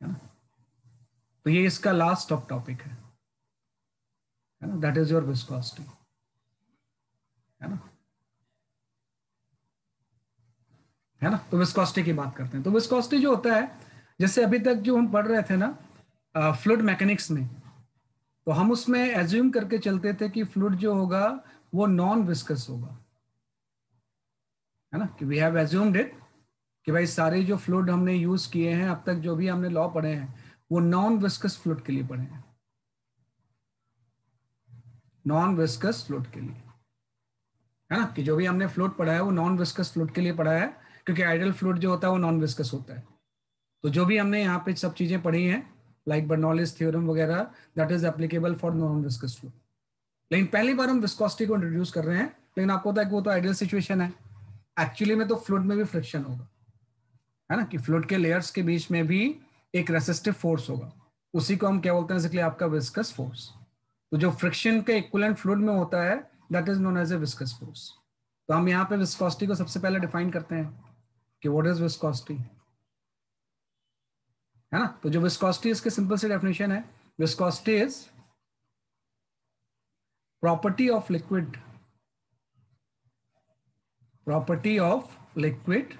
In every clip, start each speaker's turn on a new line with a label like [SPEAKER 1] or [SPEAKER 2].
[SPEAKER 1] है ना। तो ये इसका लास्ट ऑफ टॉपिक है ना, दैट इज योर विस्कोसिटी, है ना। है ना, तो विस्कोसिटी की बात करते हैं। तो विस्कोसिटी जो होता है, जैसे अभी तक जो हम पढ़ रहे थे ना फ्लूइड मैकेनिक्स में, तो हम उसमें एज्यूम करके चलते थे कि फ्लूइड जो होगा वो नॉन विस्कस होगा, है ना, कि वी हैव एज्यूम्ड इट कि भाई सारे जो फ्लूइड हमने यूज किए हैं अब तक, जो भी हमने लॉ पढ़े हैं, वो नॉन विस्कस फ्लूइड के लिए पढ़े हैं, नॉन विस्कस फ्लूइड के लिए, है ना, कि जो भी हमने फ्लूइड पढ़ा है वो नॉन विस्कस फ्लूइड के लिए पढ़ा है, क्योंकि आइडियल फ्लूइड जो होता है वो नॉन विस्कस होता है। तो जो भी हमने यहाँ पे सब चीजें पढ़ी हैं लाइक बर्नौलीज थ्योरम वगैरह, that is applicable for non viscous fluid. लेकिन पहली बार हम विस्कोसिटी को इंट्रोड्यूस कर रहे हैं, लेकिन आपको पता है कि वो तो आइडियल सिचुएशन है, एक्चुअली में तो फ्लूइड में भी फ्रिक्शन होगा, है ना, कि फ्लूइड के लेयर्स के बीच में भी एक रेसिस्टिव फोर्स होगा, उसी को हम क्या बोलते हैं बेसिकली आपका विस्कस फोर्स। तो जो फ्रिक्शन के इक्विवेलेंट फ्लूइड में होता है that is known as a viscous force. तो हम यहाँ पे विस्कोसिटी को सबसे पहले डिफाइन करते हैं कि व्हाट इज विस्कोसिटी, है ना। तो जो विस्कोसिटी इसके सिंपल सी डेफिनेशन है, viscosity is property of liquid, property of liquid,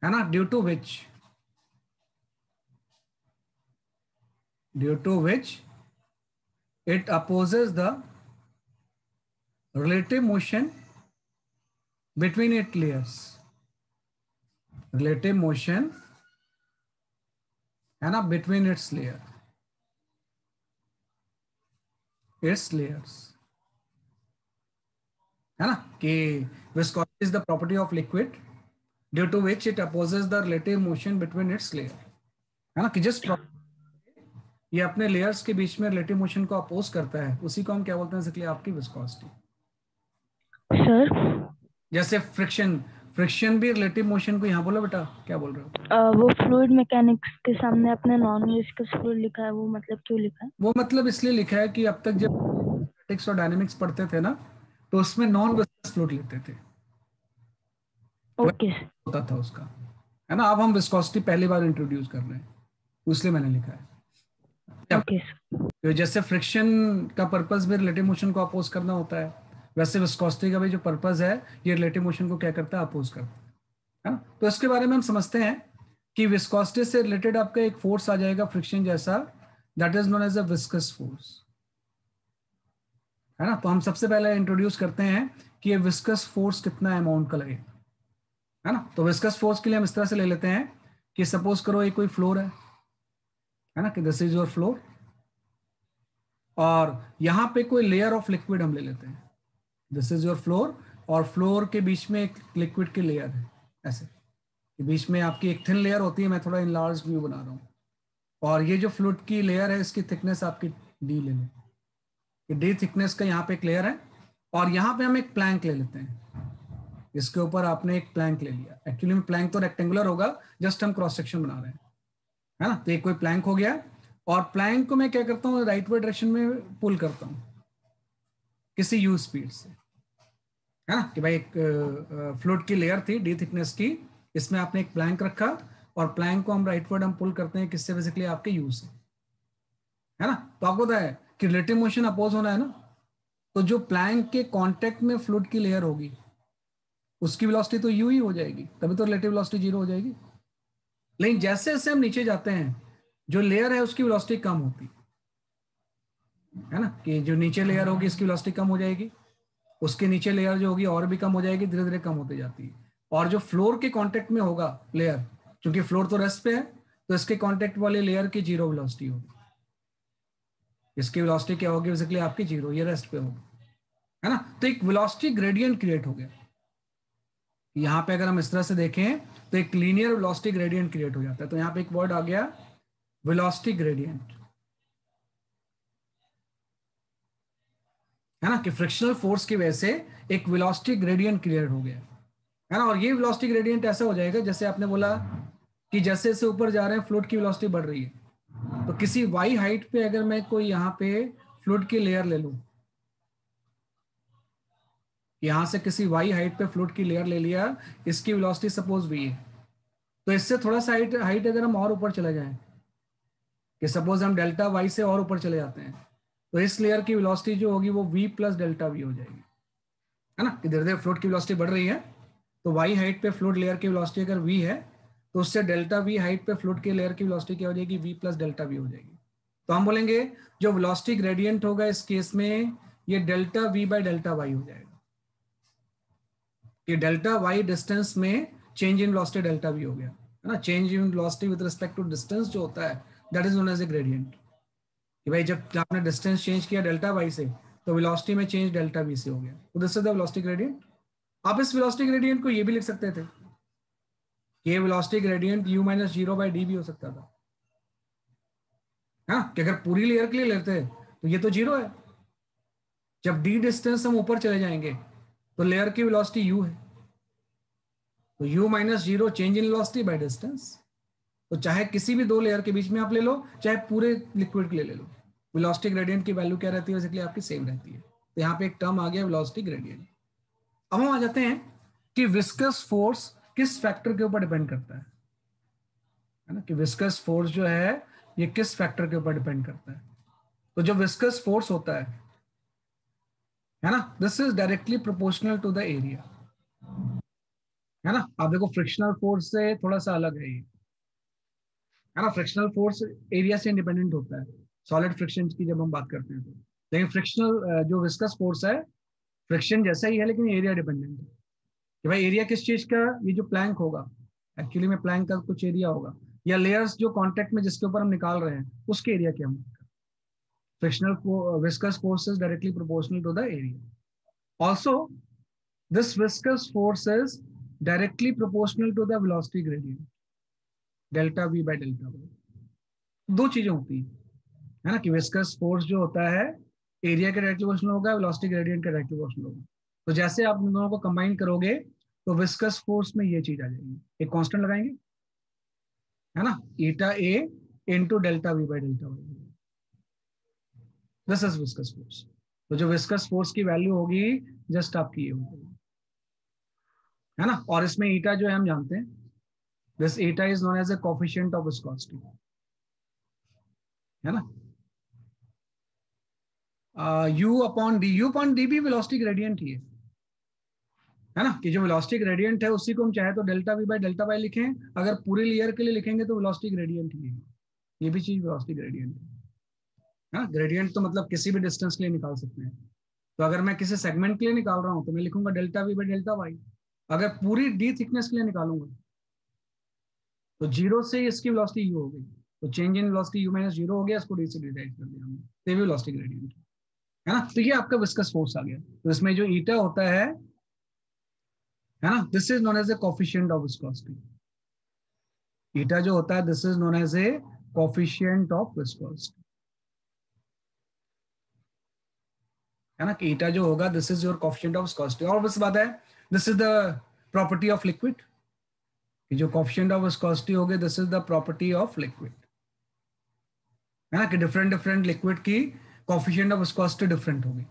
[SPEAKER 1] है ना, due to which it opposes the relative motion between its layers, relative motion, है ना, between its layers, है ना, कि viscosity is the property of liquid due to which it opposes the relative motion between its layer, है ना, कि जिस ये अपने लेयर्स के बीच में रिलेटिव मोशन को अपोज करता है उसी को हम क्या बोलते हैं बेसिकली आपकी विस्कोसिटी।
[SPEAKER 2] सर
[SPEAKER 1] जैसे फ्रिक्शन, फ्रिक्शन भी रिलेटिव मोशन को, यहाँ बोलो बेटा क्या बोल रहे हो।
[SPEAKER 2] वो फ्लूइड मैकेनिक्स के सामने अपने नॉन विस्कस फ्लूइड लिखा है, वो मतलब क्यों लिखा है?
[SPEAKER 1] वो मतलब इसलिए लिखा है कि अब तक जब स्टैटिक्स और डायनेमिक्स पढ़ते थे ना, तो उसमें नॉन विस्कस फ्लूइड लेते थे,
[SPEAKER 2] ओके
[SPEAKER 1] होता था उसका, है ना। अब हम विस्कोसिटी पहली बार इंट्रोड्यूस कर रहे हैं, इसलिए मैंने लिखा है। अब
[SPEAKER 2] ओके
[SPEAKER 1] तो जैसे फ्रिक्शन का पर्पस भी रिलेटिव मोशन को अपोज करना होता है, वैसे विस्कोसिटी का भी जो पर्पस है ये रिलेटिव मोशन को क्या करता है, अपोज करता है ना। तो इसके बारे में हम समझते हैं कि विस्कोसिटी से रिलेटेड आपका एक फोर्स आ जाएगा फ्रिक्शन जैसा, that is known as a viscous force, है ना। तो हम सबसे पहले इंट्रोड्यूस करते हैं कि ये विस्कस फोर्स कितना अमाउंट का लगेगा, है ना। तो विस्कस फोर्स के लिए हम इस तरह से ले लेते हैं कि सपोज करो ये कोई फ्लोर है ना, कि दिस इज योर फ्लोर, और यहां पे कोई लेयर ऑफ लिक्विड हम ले लेते हैं, दिस इज योर फ्लोर, और फ्लोर के बीच में एक लिक्विड की लेयर है, ऐसे कि बीच में आपकी एक थिन लेयर होती है, मैं थोड़ा इनलार्ज व्यू बना रहा हूँ, और ये जो फ्लूइड की लेयर है इसकी थिकनेस आपकी डी ले लो, कि डी थिकनेस का यहाँ पे एक लेयर है, और यहाँ पे हम एक प्लैंक ले लेते हैं, इसके ऊपर आपने एक प्लैंक ले लिया, एक्चुअली में प्लैंक तो रेक्टेंगुलर होगा, जस्ट हम क्रॉस सेक्शन बना रहे हैं, है ना। तो एक कोई प्लैंक हो गया, और प्लैंक को मैं क्या करता हूँ राइट वर्ड डायरेक्शन में पुल करता हूँ किसी यू स्पीड से, है ना, कि भाई एक फ्लूइड की लेयर थी डी थिकनेस की, इसमें आपने एक प्लैंक रखा, और प्लैंक को हम राइट वर्ड हम पुल करते हैं किससे, बेसिकली आपके यू से, है ना। तो आपको पता है कि रिलेटिव मोशन अपोज होना है ना, तो जो प्लैंक के कांटेक्ट में फ्लूइड की लेयर होगी उसकी वेलोसिटी तो यू ही हो जाएगी, तभी तो रिलेटिव वेलोसिटी जीरो हो जाएगी। लेकिन जैसे जैसे हम नीचे जाते हैं जो लेयर है उसकी वेलोसिटी कम होती है ना, कि जो नीचे लेयर होगी इसकी वेलोसिटी कम हो जाएगी, उसके नीचे लेयर जो होगी और भी कम हो जाएगी, धीरे धीरे कम होती जाती है, और जो फ्लोर के कांटेक्ट में होगा लेयर, क्योंकि फ्लोर तो रेस्ट पे है, तो इसके कांटेक्ट वाले लेयर की जीरो वेलोसिटी होगी, इसकी वेलोसिटी क्या होगी बेसिकली आपकी जीरो, ये रेस्ट पे होगी, है ना। तो एक वेलोसिटी ग्रेडियंट क्रिएट हो गया, यहाँ पे अगर हम इस तरह से देखें तो एक लीनियर वेलोसिटी ग्रेडियंट क्रिएट हो जाता है। तो यहाँ पे एक वर्ड आ गया वेलोसिटी ग्रेडियंट, है ना, कि फ्रिक्शनल फोर्स की वजह से एक वेलोसिटी ग्रेडियंट क्रिएट हो गया, है ना। और ये वेलोसिटी ग्रेडियंट ऐसा हो जाएगा जैसे आपने बोला कि जैसे जैसे ऊपर जा रहे हैं फ्लूइड की वेलोसिटी बढ़ रही है, तो किसी वाई हाइट पे अगर मैं कोई यहाँ पे फ्लूइड की लेयर ले लूं, यहां से किसी वाई हाइट पे फ्लूइड की लेयर ले लिया, इसकी वेलोसिटी सपोज वी है, तो इससे थोड़ा सा हाइट अगर हम और ऊपर चले जाएं, कि सपोज हम डेल्टा वाई से और ऊपर चले जाते हैं, तो इस लेयर की वेलोसिटी जो होगी वो v प्लस डेल्टा वी हो जाएगी, है ना, कि धीरे धीरे फ्लूइड की वेलोसिटी बढ़ रही है, तो y हाइट पे फ्लूइड लेयर की वेलोसिटी अगर v है, तो उससे डेल्टा v हाइट पे फ्लूइड की लेयर की वेलोसिटी क्या हो जाएगी, v प्लस डेल्टा वी हो जाएगी। तो हम बोलेंगे जो वेलोसिटी ग्रेडियंट होगा इस केस में ये delta v by delta y हो जाएगा, कि डेल्टा y डिस्टेंस में change in velocity delta v हो गया, है ना। Change in velocity with respect to distance जो होता है that is known as a gradient, कि भाई जब आपने डिस्टेंस चेंज किया डेल्टा वाई से तो वेलोसिटी में चेंज डेल्टा वी से हो गया, तो this is the velocity gradient. आप इस वेलोसिटी ग्रेडियंट को ये भी लिख सकते थे कि ये velocity gradient u minus zero by D भी हो सकता था, हाँ, कि अगर पूरी लेयर के लिए लेते तो ये तो जीरो है, जब d डिस्टेंस हम ऊपर चले जाएंगे तो लेयर की वेलोसिटी u है, तो u minus zero change in velocity by distance. तो चाहे किसी भी दो लेयर के बीच में आप ले लो, चाहे पूरे लिक्विड के लिए ले लो, वेलोसिटी ग्रेडियंट की वैल्यू क्या रहती है, बेसिकली आपकी सेम रहती है। तो यहाँ पे एक टर्म आ गया वेलोसिटी ग्रेडियंट। अब हम आ जाते हैं कि विस्कस फोर्स किस फैक्टर के ऊपर डिपेंड करता है ना, कि विस्कस फोर्स जो है ये किस फैक्टर के ऊपर डिपेंड करता है। तो जो विस्कस फोर्स होता है ना, this is directly proportional to the area, है ना। आप देखो फ्रिक्शनल फोर्स से थोड़ा सा अलग है ये, है ना। फ्रिक्शनल फोर्स एरिया से इंडिपेंडेंट होता है सॉलिड फ्रिक्शन की जब हम बात करते हैं तो, लेकिन फ्रिक्शनल जो विस्कस फोर्स है फ्रिक्शन जैसा ही है लेकिन एरिया डिपेंडेंट है, कि भाई एरिया किस चीज का, ये जो प्लैंक होगा एक्चुअली में प्लैंक का कुछ एरिया होगा, या लेयर्स जो कांटेक्ट में जिसके ऊपर हम निकाल रहे हैं उसके एरिया के हम frictional viscous force is directly proportional to the area. Also this viscous force is directly proportional to the velocity gradient delta we by delta Y. दो चीजें होती है ना, कि विस्कस फोर्स जो होता है एरिया के डायरेक्टली प्रोपोर्शनल होगा, वेलोसिटी ग्रेडियंट के डायरेक्टली प्रोपोर्शनल होगा। तो जैसे आप इन दोनों को कंबाइन करोगे तो विस्कस फोर्स में ये चीज आ जाएगी, एक कांस्टेंट लगाएंगे, है ना, eta A into delta we by delta y, this is viscous force. तो जो विस्कस फोर्स की वैल्यू होगी जस्ट आपकी ये होगी, है ना। और इसमें ईटा जो है हम जानते हैं, this eta is known as a coefficient of viscosity, है ना। यू अपॉन डी भी वेलोसिटी ग्रेडियंट ही है ना, कि जो वेलोसिटी ग्रेडियंट है उसी को हम चाहे तो delta we by delta Y लिखें, अगर पूरे लेयर के लिए लिखेंगे तो वेलोसिटी ग्रेडियंट ही है, ये भी चीज वेलोसिटी ग्रेडियंट है ना। ग्रेडियंट तो मतलब किसी भी डिस्टेंस के लिए निकाल सकते हैं, तो अगर मैं किसी सेगमेंट के लिए निकाल रहा हूं तो मैं लिखूंगा delta we by delta Y. अगर पूरी डी थिकनेस के लिए निकालूंगा तो जीरो से इसकी वेलोसिटी यू हो गई, तो change in velocity you minus zero हो गया, इसको डी से डिवाइड कर दिया हमने, तो भी वेलोसिटी ग्रेडियंट है ना। तो ये आपका विस्कस फोर्स आ गया। तो इसमें जो ईटा होता है ना, this is known as a coefficient of viscosity. Eta जो होता है this is known as a coefficient of viscosity, है ना, कि ईटा जो होगा this is your coefficient of viscosity. और बस बात है this is the property of liquid, कि जो कोफिशिएंट ऑफ विस्कोसिटी हो गए this is the property of liquid, है ना, कि डिफरेंट डिफरेंट लिक्विड की कोफिशिएंट ऑफ विस्कोसिटी डिफरेंट होगी,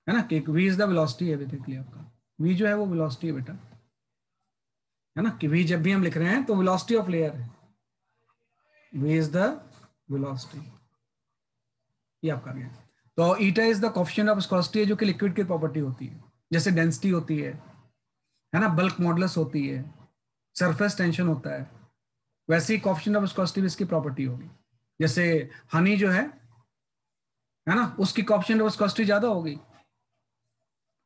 [SPEAKER 1] है ना, कि v इज द वेलोसिटी है बेसिकली आपका, v जो है वो वेलोसिटी है बेटा, है ना, कि v जब भी हम लिख रहे हैं तो वेलोसिटी ऑफ लेयर है, v इज द वेलोसिटी, ये आपका गया। तो eta is the coefficient of viscosity है, जो कि लिक्विड की प्रॉपर्टी होती है, जैसे डेंसिटी होती है ना, बल्क मॉडुलस होती है, सरफेस टेंशन होता है, वैसे ही कोफिशिएंट ऑफ विस्कोसिटी भी इसकी प्रॉपर्टी होगी। जैसे हनी जो है ना, उसकी कोफिशिएंट ऑफ विस्कोसिटी ज्यादा होगी,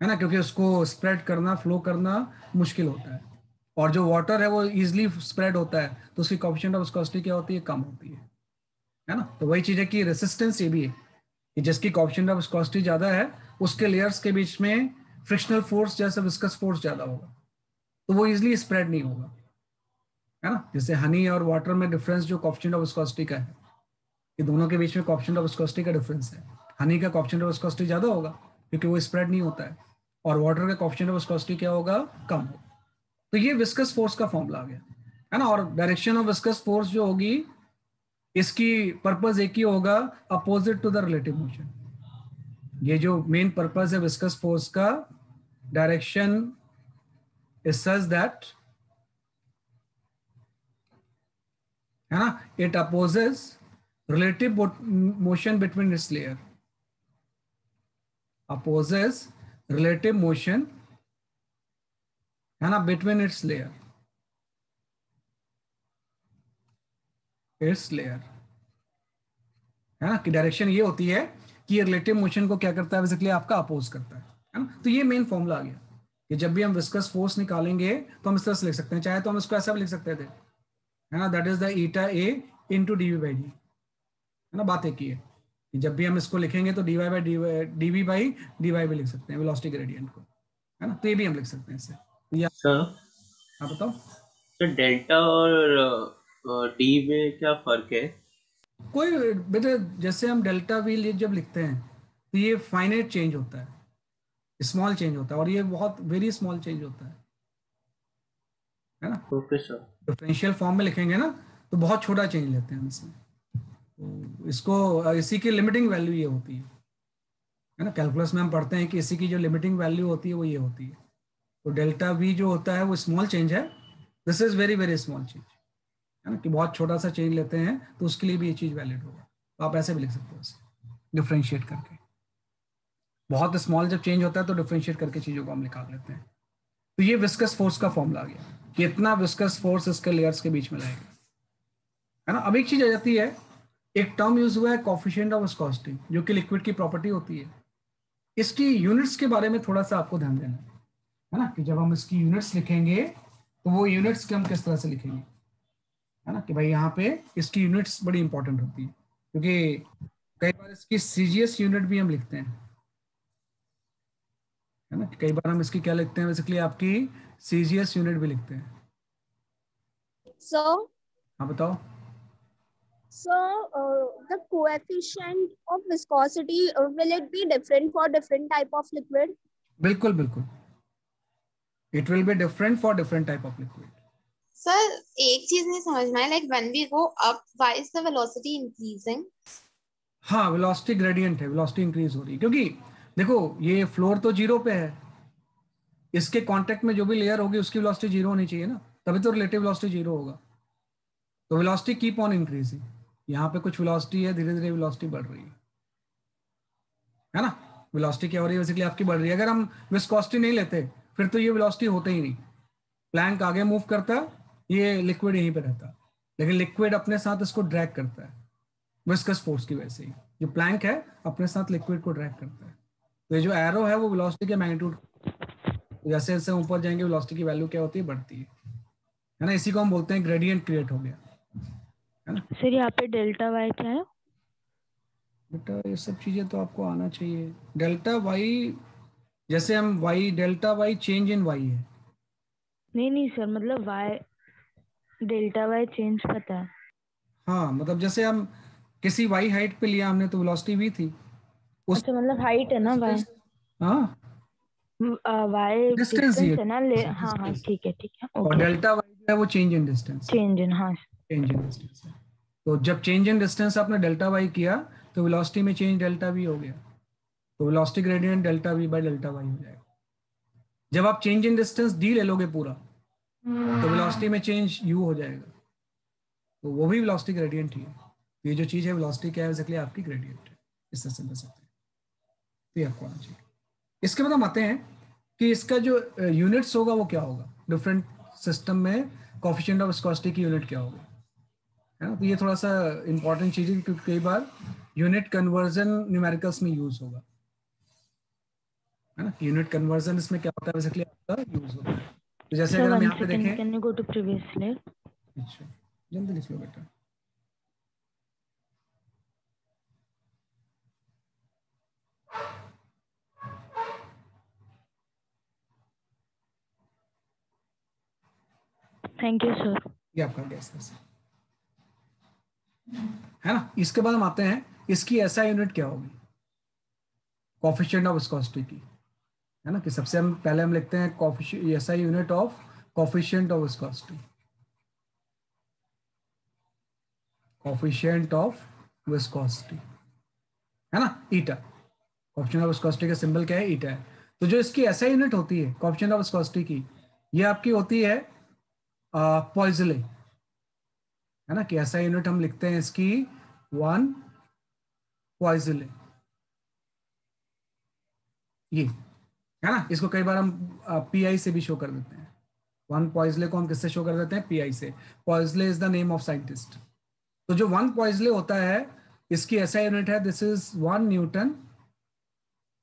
[SPEAKER 1] है ना, क्योंकि उसको स्प्रेड करना फ्लो करना मुश्किल होता है, और जो वाटर है वो इजीली स्प्रेड होता है, तो उसकी कोफिशिएंट ऑफ विस्कोसिटी क्या होती है, कम होती है ना। तो वही चीज है कि रेसिस्टेंस ये भी है कि जिसकी कोफिशिएंट ऑफ विस्कोसिटी ज्यादा है उसके लेयर्स के बीच में फ्रिक्शनल फोर्स जैसे विस्कस फोर्स ज्यादा होगा, तो वो इजीली स्प्रेड नहीं होगा, है ना। जैसे हनी और वाटर में डिफरेंस जो कोफिशिएंट ऑफ विस्कोसिटी का है, ये दोनों के बीच में कोफिशिएंट ऑफ विस्कोसिटी का डिफरेंस है। हनी का कोफिशिएंट ऑफ विस्कोसिटी ज्यादा होगा क्योंकि वो स्प्रेड नहीं होता है, और वाटर का कोफिशिएंट ऑफ विस्कोसिटी क्या होगा, कम होगा। तो ये विस्कस फोर्स का फॉर्मूला आ गया, है ना। और डायरेक्शन ऑफ विस्कस फोर्स जो होगी इसकी पर्पस एक ही होगा, opposite to the relative motion. ये जो मेन पर्पस है विस्कस फोर्स का, डायरेक्शन इज सच दैट है ना, it opposes relative motion between its layer, opposes relative motion, है ना, बिटवीन इट्स लेयर, है ना, कि डायरेक्शन ये होती है कि ये रिलेटिव मोशन को क्या करता है, बेसिकली आपका अपोज करता है ना। तो ये मेन फॉर्मूला आ गया कि जब भी हम विस्कस फोर्स निकालेंगे तो हम इस तरह से लिख सकते हैं, चाहे तो हम इसको ऐसा भी लिख सकते थे, है ना, that is the eta a into dv by d, है ना, बात एक ही है कि जब भी हम इसको लिखेंगे तो d y by dv by d y भी लिख सकते हैं वेलोसिटी ग्रेडियंट को, है ना, तो ये भी हम लिख सकते हैं इससे। तो ये
[SPEAKER 3] सर
[SPEAKER 1] आप बताओ।
[SPEAKER 3] तो डेल्टा और डी में क्या फर्क है?
[SPEAKER 1] कोई बेटे, जैसे हम डेल्टा वी जब लिखते हैं तो ये फाइनाइट चेंज होता है, स्मॉल चेंज होता है, और ये बहुत वेरी स्मॉल चेंज होता है ना।
[SPEAKER 3] Okay sir.
[SPEAKER 1] डिफरेंशियल फॉर्म में लिखेंगे ना तो बहुत छोटा चेंज लेते हैं हम इसमें, तो इसको इसी की लिमिटिंग वैल्यू ये होती है ना। कैलकुलस में हम पढ़ते हैं कि इसी की जो लिमिटिंग वैल्यू होती है वो ये होती है। तो डेल्टा वी जो होता है वो स्मॉल चेंज है, this is very very small change, है ना, कि बहुत छोटा सा चेंज लेते हैं तो उसके लिए भी ये चीज़ वैलिड होगा। तो आप ऐसे भी लिख सकते हो इसे डिफ्रेंशिएट करके, बहुत स्मॉल जब चेंज होता है तो डिफ्रेंशिएट करके चीज़ों को हम निकाल लेते हैं। तो ये विस्कस फोर्स का फॉर्मूला आ गया कि इतना विस्कस फोर्स इसके लेयर्स के बीच में लगेगा, है ना। अब एक चीज आ जाती है, एक टर्म यूज हुआ है कोफिशिएंट ऑफ विस्कोसिटी, जो कि लिक्विड की प्रॉपर्टी होती है। इसकी यूनिट्स के बारे में थोड़ा सा आपको ध्यान देना है ना, कि जब हम इसकी यूनिट्स लिखेंगे तो वो यूनिट्स के हम किस तरह से लिखेंगे, है ना, कि भाई यहाँ पे इसकी यूनिट्स बड़ी इंपॉर्टेंट होती है, क्योंकि कई बार इसकी सीजीएस यूनिट भी हम लिखते हैं, है ना, कि कई बार हम इसकी क्या लिखते हैं, बेसिकली आपकी सीजीएस यूनिट भी लिखते हैं।
[SPEAKER 4] So,
[SPEAKER 1] हाँ बताओ।
[SPEAKER 4] the coefficient of viscosity, will it be different for different type of liquid?
[SPEAKER 1] बिल्कुल बिल्कुल, it will be different for different type of liquid.
[SPEAKER 5] Sir एक चीज नहीं समझ में आया, like when we go up why is the velocity increasing?
[SPEAKER 1] हाँ, velocity gradient है, वेलोसिटी इंक्रीज हो रही है, क्योंकि देखो ये फ्लोर तो जीरो पे है, इसके कांटेक्ट में जो भी लेयर होगी उसकी वेलोसिटी जीरो होनी चाहिए ना, तभी तो रिलेटिव वेलोसिटी जीरो होगा। तो वेलोसिटी कीप ऑन इंक्रीजिंग, यहाँ पे कुछ वेलोसिटी है, धीरे धीरे वेलोसिटी बढ़ रही है ना। वेलोसिटी क्या हो रही है, बेसिकली आपकी बढ़ रही है। अगर हम विस्कोसिटी नहीं लेते फिर तो ये वेलोसिटी होता ही नहीं, प्लैंक आगे मूव करता, ये लिक्विड यहीं पे रहता, लेकिन लिक्विड अपने साथ इसको ड्रैग करता है विस्कस फोर्स की वजह से ही। जो प्लैंक है अपने साथ लिक्विड को ड्रैग करता है। तो ये जो एरो है वो वेलोसिटी के मैग्नीट्यूड, तो जैसे जैसे ऊपर जाएंगे वेलोसिटी की वैल्यू क्या होती है, बढ़ती है ना। इसी को हम बोलते हैं ग्रेडियंट क्रिएट हो गया, है ना।
[SPEAKER 2] सर यहाँ पे डेल्टा वाई क्या है?
[SPEAKER 1] बेटा ये सब चीजें तो आपको आना चाहिए। डेल्टा वाई, जैसे हम y, delta y change in y है।
[SPEAKER 2] नहीं सर, मतलब वाई, डेल्टा वाई चेंज पता है।
[SPEAKER 1] हाँ, मतलब जैसे हम किसी वाई हाइट पे लिया हमने तो वेलोसिटी वी थी उस,
[SPEAKER 2] अच्छा, मतलब हाइट है ना वाई,
[SPEAKER 1] हाँ
[SPEAKER 2] वाई
[SPEAKER 1] डिस्टेंस
[SPEAKER 2] डिस्टेंस है ना, ले हाँ हाँ
[SPEAKER 1] डिस्टेंस,
[SPEAKER 2] ठीक है
[SPEAKER 1] और
[SPEAKER 2] ओके।
[SPEAKER 1] डेल्टा वाई जो है वो change in distance,
[SPEAKER 2] change in, हाँ।
[SPEAKER 1] चेंज इन डिस्टेंस है। तो जब चेंज इन डिस्टेंस आपने डेल्टा वाई किया तो वेलोसिटी में चेंज डेल्टा वी हो गया, तो velocity gradient delta we by delta y हो जाएगा। जब आप चेंज इन डिस्टेंस डी ले लोगे पूरा तो वेलोसिटी में चेंज यू हो जाएगा, तो वो भी वेलोसिटी ग्रेडियंट ही है। ये जो चीज़ है वेलोसिटी क्या है, बेसिकली आपकी ग्रेडियंट है, इस तरह से बता सकते हैं। तो ये आपको आना चाहिए। इसके बाद हम आते हैं कि इसका जो यूनिट्स होगा वो क्या होगा, डिफरेंट सिस्टम में कोफिशिएंट ऑफ विस्कोसिटी की यूनिट क्या होगी, है ना। तो ये थोड़ा सा इंपॉर्टेंट चीज़ है क्योंकि कई बार यूनिट कन्वर्जन न्यूमेरिकल्स में यूज होगा, है ना। यूनिट कन्वर्जन इसमें क्या होता है, बेसिकली आपका यूज होता है। तो जैसे अगर हम यहाँ पे देखें,
[SPEAKER 2] can you go to previous slide?
[SPEAKER 1] अच्छा जल्दी लिख लो बेटा।
[SPEAKER 2] Thank you sir.
[SPEAKER 1] ये आपका गैस है ना। इसके बाद हम आते हैं इसकी एसआई यूनिट क्या होगी, कोफिशिएंट ऑफ विस्कोसिटी की, है ना, कि सबसे हम पहले हम लिखते हैं coefficient, SI unit of coefficient of viscosity, coefficient of viscosity, है ना, ईटा। कोफिशिएंट ऑफ विस्कोसिटी का सिंबल क्या है, ईटा है। तो जो इसकी एसआई यूनिट होती है कोफिशिएंट ऑफ विस्कोसिटी की, ये आपकी होती है पॉइजले, है ना, कि ऐसा यूनिट हम लिखते हैं इसकी 1 पॉइजले, ये है ना। इसको कई बार हम पीआई से भी शो कर देते हैं। 1 पॉइजले को हम किससे शो कर देते हैं? पीआई से। Poiseuille is the name of scientist. तो जो 1 पॉइजले होता है इसकी ऐसा यूनिट है, दिस इज 1 न्यूटन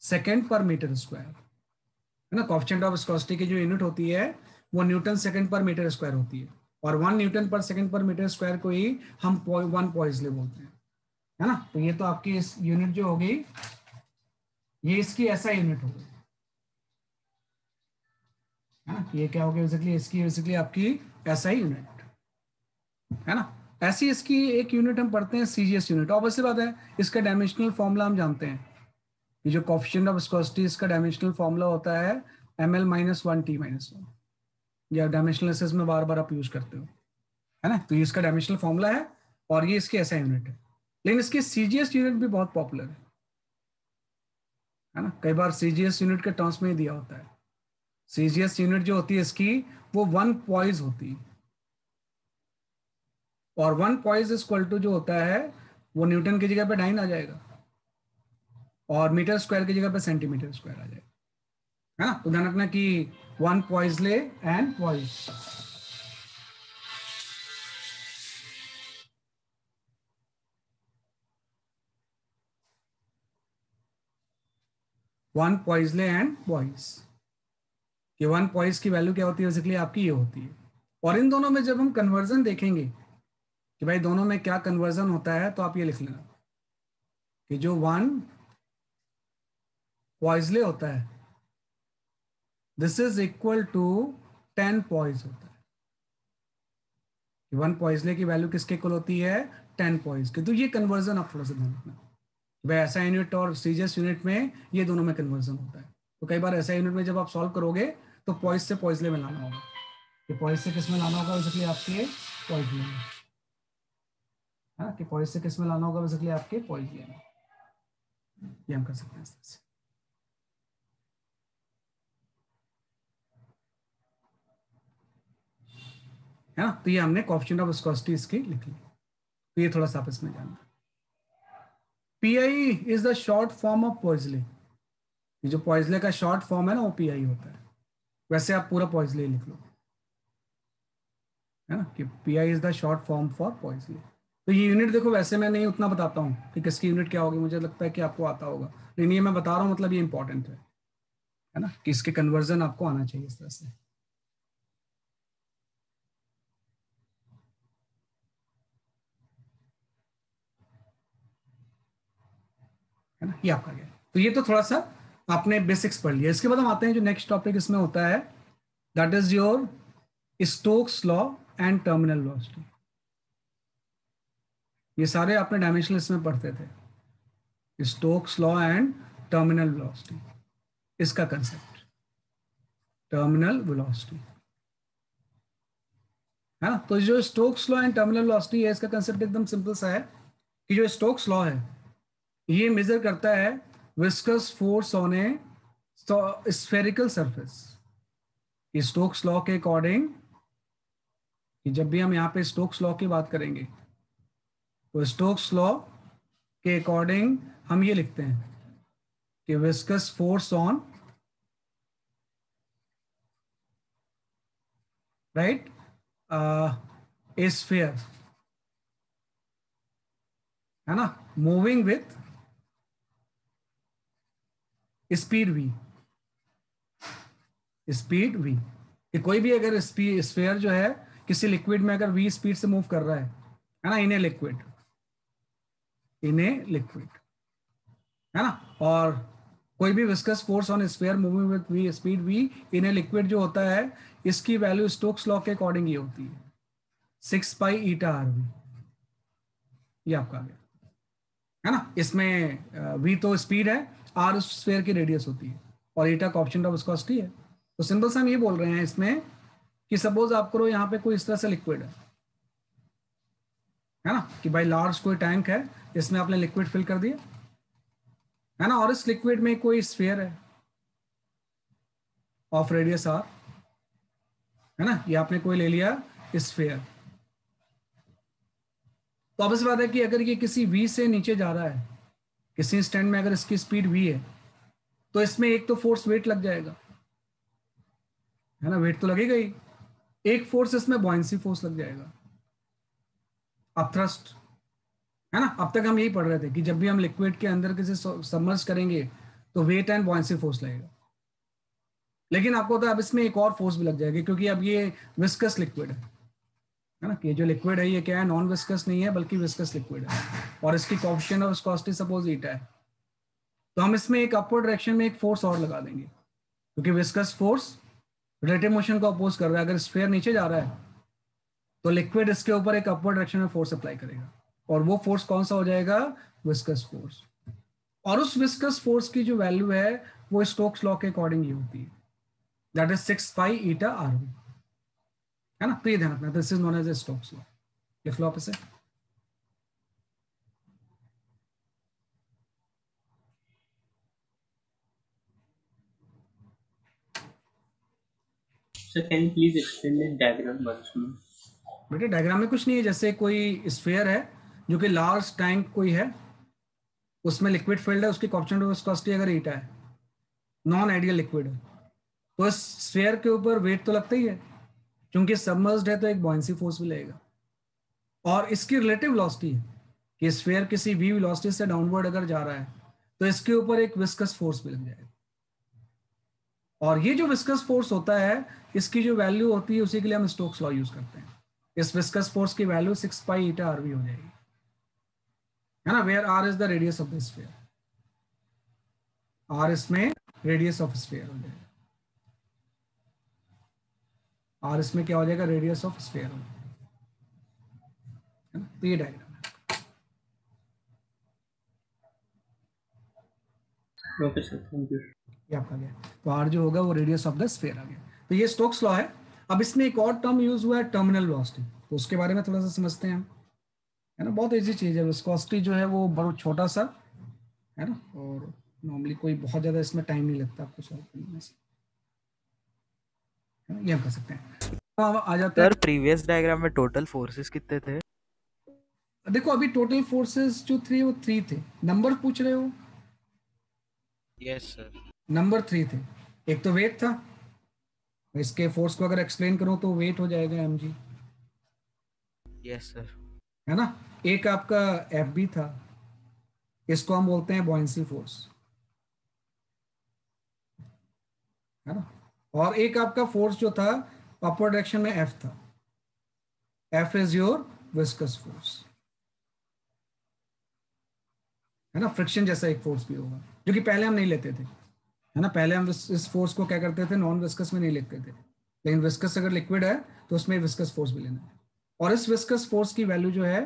[SPEAKER 1] सेकेंड पर मीटर स्क्वायर, है ना। कोएफिशिएंट ऑफ विस्कोसिटी की जो यूनिट होती है वो न्यूटन सेकेंड पर मीटर स्क्वायर होती है, और 1 न्यूटन पर सेकेंड पर मीटर स्क्वायर को ही हम 1 पॉइजले बोलते हैं, है ना। तो ये तो आपकी इस यूनिट जो होगी ये इसकी ऐसा यूनिट होगी, है ना। ये क्या होगी बेसिकली? इसकी बेसिकली आपकी ऐसा ही यूनिट, है ना। ऐसी इसकी एक यूनिट हम पढ़ते हैं सीजीएस यूनिट। ऑब्वियसली बात है इसका डायमेंशनल फॉर्मूला हम जानते हैं, ये जो कोएफिशिएंट ऑफ विस्कोसिटी इसका डायमेंशनल फॉर्मूला होता है ml-1t-1, या डायमेंशनल में बार बार आप यूज करते हो, है ना। तो ये इसका डायमेंशनल फॉर्मूला है और ये इसकी ऐसा यूनिट है। लेकिन इसकी सीजीएस यूनिट भी बहुत पॉपुलर है ना। कई बार सीजीएस यूनिट के टर्म्स में ही दिया होता है। सीजीएस यूनिट जो होती है इसकी वो 1 पॉइज होती है, और 1 पॉइज इक्वल टू जो होता है वो न्यूटन की जगह पे डाइन आ जाएगा और मीटर स्क्वायर की जगह पे सेंटीमीटर स्क्वायर आ जाएगा, है ना। तो ध्यान रखना कि 1 poiseuille and poise, one poiseuille and poise, कि 1 पॉइज की वैल्यू क्या होती है बेसिकली आपकी ये होती है। और इन दोनों में जब हम कन्वर्जन देखेंगे कि भाई दोनों में क्या कन्वर्जन होता है, तो आप ये लिख लेना कि जो 1 पॉइजले होता है this is equal to 10 poise होता है। 1 पॉइजले की वैल्यू किसके इक्वल होती है? 10 पॉइज के। तो ये कन्वर्जन आप थोड़ा सा ध्यान रखना, भाई ऐसा यूनिट और सीजीएस यूनिट में ये दोनों में कन्वर्जन होता है। तो कई बार ऐसा यूनिट में जब आप सॉल्व करोगे तो पॉइज से पॉइजले में लाना होगा, कि पॉइज से किस में लाना होगा बेसिकली आपके पॉइजले में, है ना। कि पॉइज से किस में लाना होगा बेसिकली आपके पॉइजले में। ये हम कर सकते हैं, है ना। तो ये हमने कोएफिशिएंट ऑफ विस्कोसिटी इसकी लिख ली। तो ये थोड़ा सा आप इसमें जानना। PI is the short form of poiseuille, ये जो पॉइजले का शॉर्ट फॉर्म है ना वो पीआई होता है। वैसे आप पूरा पॉइजले लिख लो, है ना, कि PI is the short form for poiseuille. तो ये यूनिट देखो, वैसे मैं नहीं उतना बताता हूँ कि किसकी यूनिट क्या होगी, मुझे लगता है कि आपको आता होगा, लेकिन ये मैं बता रहा हूँ मतलब ये इंपॉर्टेंट है ना, कि इसके कन्वर्जन आपको आना चाहिए इस तरह से, है ना। ये आपका गया। तो ये तो थोड़ा सा आपने बेसिक्स पढ़ लिया। इसके बाद हम आते हैं जो नेक्स्ट टॉपिक इसमें होता है, that is your Stokes law and terminal velocity. ये सारे आपने डायमेंशनलिस्ट में पढ़ते थे, Stokes law and terminal velocity, इसका कंसेप्ट टर्मिनल वेलोसिटी, है ना। तो जो Stokes law and terminal velocity है इसका कंसेप्ट एकदम सिंपल सा है, कि जो स्टोक्स लॉ है ये मेजर करता है viscous force on A spherical surface. Stokes law के अकॉर्डिंग, कि जब भी हम यहाँ पे स्टोक्स लॉ की बात करेंगे तो स्टोक्स लॉ के अकॉर्डिंग हम ये लिखते हैं कि viscous force on right A sphere, है ना, moving with speed v, speed v, कि कोई भी अगर स्फीयर जो है किसी लिक्विड में अगर v स्पीड से मूव कर रहा है ना, इन्हें लिक्विड, है ना, और कोई भी viscous force on sphere moving with v speed v in a liquid जो होता है, इसकी वैल्यू स्टोक्स लॉ के अकॉर्डिंग ये होती है 6 पाई ईटा RV। ये आपका आ गया, है ना। इसमें v तो स्पीड है, r स्फीयर की रेडियस होती है, और ईटा कोएफिशिएंट ऑफ विस्कोसिटी है। तो सिंपल सा हम ये बोल रहे हैं इसमें कि सपोज आप करो यहाँ पे कोई इस तरह से लिक्विड है ना, कि भाई लार्ज कोई टैंक है, इसमें आपने लिक्विड फिल कर दिया, है ना, और इस लिक्विड में कोई स्फीयर है ऑफ रेडियस r, है ना, ये आपने कोई ले लिया स्फीयर, तो obvious बात है कि अगर ये किसी v से नीचे जा रहा है, किसी स्टैंड में अगर इसकी स्पीड v है, तो इसमें एक तो फोर्स वेट लग जाएगा, है ना, वेट तो लगेगा ही, एक फोर्स इसमें बॉयंसी फोर्स लग जाएगा, अपथ्रस्ट, है ना। अब तक हम यही पढ़ रहे थे कि जब भी हम लिक्विड के अंदर किसी सबमर्ज करेंगे तो वेट एंड बॉयंसी फोर्स लगेगा, लेकिन आपको तो अब इसमें एक और फोर्स भी लग जाएगी, क्योंकि अब ये विस्कस लिक्विड है ना, कि ये जो लिक्विड है ये क्या है, नॉन विस्कस नहीं है बल्कि विस्कस लिक्विड है, और इसकी कोएफिशिएंट ऑफ विस्कोसिटी सपोज ईटा है, तो हम इसमें एक अपवर्ड डायरेक्शन में एक फोर्स और लगा देंगे, क्योंकि विस्कस फोर्स रिलेटिव मोशन को अपोज कर रहा है। अगर स्फीयर नीचे जा रहा है तो लिक्विड इसके ऊपर एक अपवर्ड डायरेक्शन में फोर्स अप्लाई करेगा, और वो फोर्स कौन सा हो जाएगा, विस्कस फोर्स। और उस विस्कस फोर्स की जो वैल्यू है वो स्टोक्स लॉ के अकॉर्डिंग ही होती है, that is 6 pi eta rv, है ना। तो ये ध्यान रखना, this is known as a Stokes law. लिख लो आप इसे।
[SPEAKER 3] Sir, can you please explain the diagram once more?
[SPEAKER 1] बेटे डायग्राम में कुछ नहीं है, जैसे कोई स्फीयर है जो कि लार्ज टैंक कोई है, उसमें लिक्विड फिल्ड है, उसकी कोएफिशिएंट ऑफ विस्कोसिटी अगर ईटा है, नॉन आइडियल लिक्विड है, तो इस स्फीयर के ऊपर वेट तो लगता ही है, क्योंकि सबमर्ज्ड है तो एक बॉयंसी फोर्स भी लगेगा, और इसकी रिलेटिव वेलोसिटी है कि स्फीयर किसी v वेलोसिटी से डाउनवर्ड अगर जा रहा है तो इसके ऊपर एक विस्कस फोर्स भी लग जाएगा, और ये जो विस्कस फोर्स होता है इसकी जो वैल्यू होती है उसी के लिए हम स्टोक्स लॉ यूज करते हैं। इस विस्कस फोर्स की वैल्यू 6 पाई ईटा आरवी हो जाएगी, है ना, where r is the radius of the sphere, r इसमें रेडियस ऑफ स्फीयर हो जाएगा, आर इसमें क्या हो जाएगा, रेडियस ऑफ स्फीयर हो जाएगा, है ना। तो ये diagram
[SPEAKER 3] Okay, sir. Thank you.
[SPEAKER 1] ये आपका गया, तो आर जो होगा वो रेडियस ऑफ द स्फीयर आ गया। तो ये स्टोक्स लॉ है। अब इसमें एक और टर्म यूज हुआ है, टर्मिनल वेलोसिटी, तो उसके बारे में थोड़ा सा समझते हैं हम, है ना। बहुत इजी चीज है, विस्कोसिटी जो है वो बहुत छोटा सा है ना, और नॉर्मली कोई बहुत ज्यादा इसमें टाइम नहीं लगता आपको सॉल्व करने से, है ना, ये हम कर सकते हैं। तो अब आ जाते हैं,
[SPEAKER 6] सर प्रीवियस डायग्राम में टोटल फोर्सेस कितने थे?
[SPEAKER 1] देखो अभी टोटल फोर्सेस जो थे वो 3 थे, नंबर पूछ रहे हो,
[SPEAKER 6] यस सर।
[SPEAKER 1] नंबर 3 थे। एक तो वेट था, इसके फोर्स को अगर एक्सप्लेन करूं तो वेट हो जाएगा mg,
[SPEAKER 6] यस सर।
[SPEAKER 1] है ना। एक आपका एफ भी था, इसको हम बोलते हैं बॉयंसी फोर्स, है ना। और एक आपका फोर्स जो था अपवर्ड डायरेक्शन में एफ था, f is your viscous force, है ना। फ्रिक्शन जैसा एक फोर्स भी होगा जो कि पहले हम नहीं लेते थे, है ना। पहले हम इस फोर्स को क्या करते थे, नॉन विस्कस में नहीं लिखते थे, लेकिन विस्कस अगर लिक्विड है तो उसमें विस्कस फोर्स भी लेना है, और इस विस्कस फोर्स की वैल्यू जो है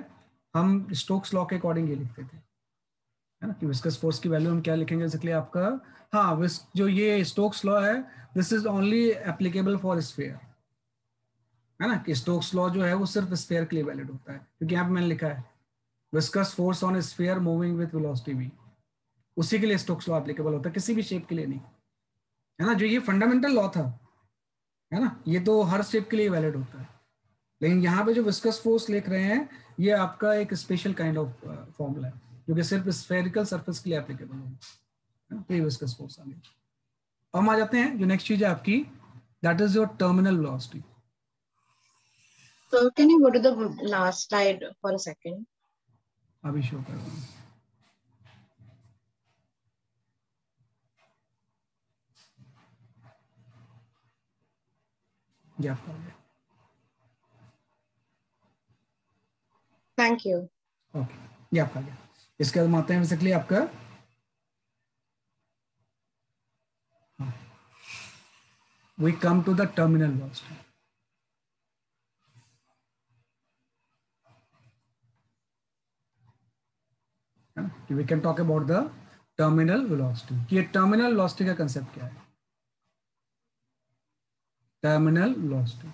[SPEAKER 1] हम स्टोक्स लॉ के अकॉर्डिंग ये लिखते थे, है ना, कि विस्कस फोर्स की वैल्यू हम क्या लिखेंगे, बेसिकली आपका, हाँ, जो ये स्टोक्स लॉ है this is only applicable for sphere, है ना, कि स्टोक्स लॉ जो है वो सिर्फ स्फीयर के लिए वैलिड होता है, क्योंकि यहाँ पे मैंने लिखा है viscous force on sphere moving with velocity v, उसी के लिए स्टोक्स लॉ एप्लीकेबल होता है, किसी भी शेप के लिए नहीं, है ना। जो ये फंडामेंटल लॉ था, है ना, ये तो हर शेप के लिए वैलिड होता है, लेकिन यहाँ पे जो विस्कस फोर्स लिख रहे हैं ये आपका एक स्पेशल काइंड ऑफ फॉर्मूला है जो कि सिर्फ स्फेरिकल सरफेस के लिए एप्लीकेबल होगा, तो ये विस्कस फोर्स आ गई। अब हम आ जाते हैं जो नेक्स्ट चीज है आपकी, that is your terminal velocity.
[SPEAKER 7] So can you go to the last slide for a second?
[SPEAKER 1] अभी शो कर रहा हूँ, ये आपका हो गया,
[SPEAKER 7] Thank you.
[SPEAKER 1] ओके, ये आपका गया। इसके बाद हम आते हैं बेसिकली आपका, we come to the terminal velocity, we can talk about the terminal velocity. ये टर्मिनल वेलोसिटी का कंसेप्ट क्या है, टर्मिनल वेलोसिटी,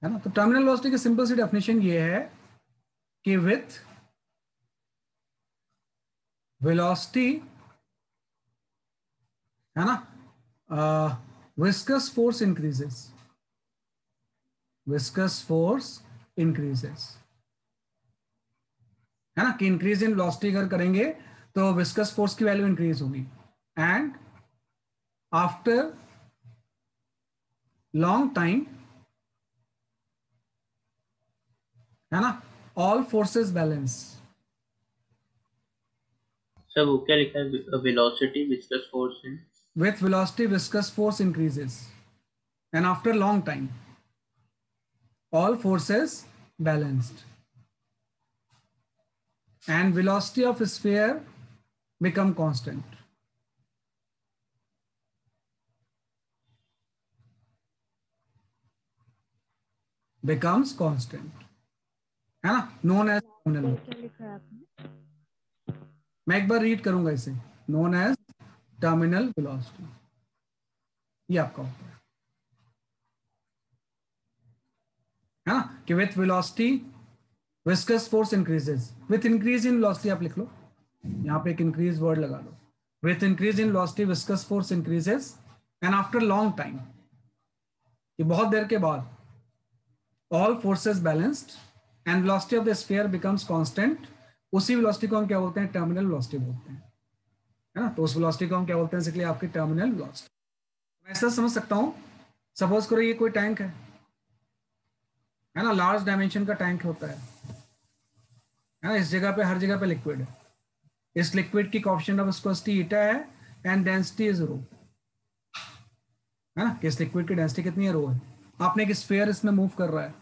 [SPEAKER 1] है ना। तो टर्मिनल वेलोसिटी की सिंपल सी डेफिनेशन ये है कि विथ वेलोसिटी, है ना, viscous force increases, viscous force increases, है ना, कि इंक्रीज इन वेलोसिटी अगर करेंगे तो विस्कस फोर्स की वैल्यू इंक्रीज होगी, एंड आफ्टर लॉन्ग टाइम, है ना, ऑल फोर्सेस बैलेंस।
[SPEAKER 3] सर वो क्या लिखा है, वेलोसिटी विस्कस फोर्स है?
[SPEAKER 1] With velocity, viscous force increases, and after long time, all forces balanced, and velocity of sphere become constant. Becomes constant, है ना, known as terminal।
[SPEAKER 2] क्या लिखा है आपने?
[SPEAKER 1] मैं एक बार रीड करूंगा इसे, known as terminal velocity, ये आपका होता है ना, कि with velocity viscous force increases, with increase in velocity आप लिख लो, यहाँ पे एक increase word लगा लो, with increase in velocity viscous force increases, and after long time, कि बहुत देर के बाद, all forces balanced and velocity of the sphere becomes constant, उसी velocity को हम क्या बोलते हैं, terminal velocity बोलते हैं, है ना, तो उस velocity को हम क्या बोलते हैं, इसलिए आपकी terminal velocity। मैं ऐसा समझ सकता हूँ, सपोज करो ये कोई टैंक है ना, लार्ज डायमेंशन का टैंक होता है ना, इस जगह पे हर जगह पे लिक्विड है, इस लिक्विड की कोएफिशिएंट ऑफ विस्कोसिटी ईटा है एंड डेंसिटी इज रो, है ना, कि इस लिक्विड की डेंसिटी कितनी है, रो है। आपने एक स्फीयर इसमें मूव कर रहा है,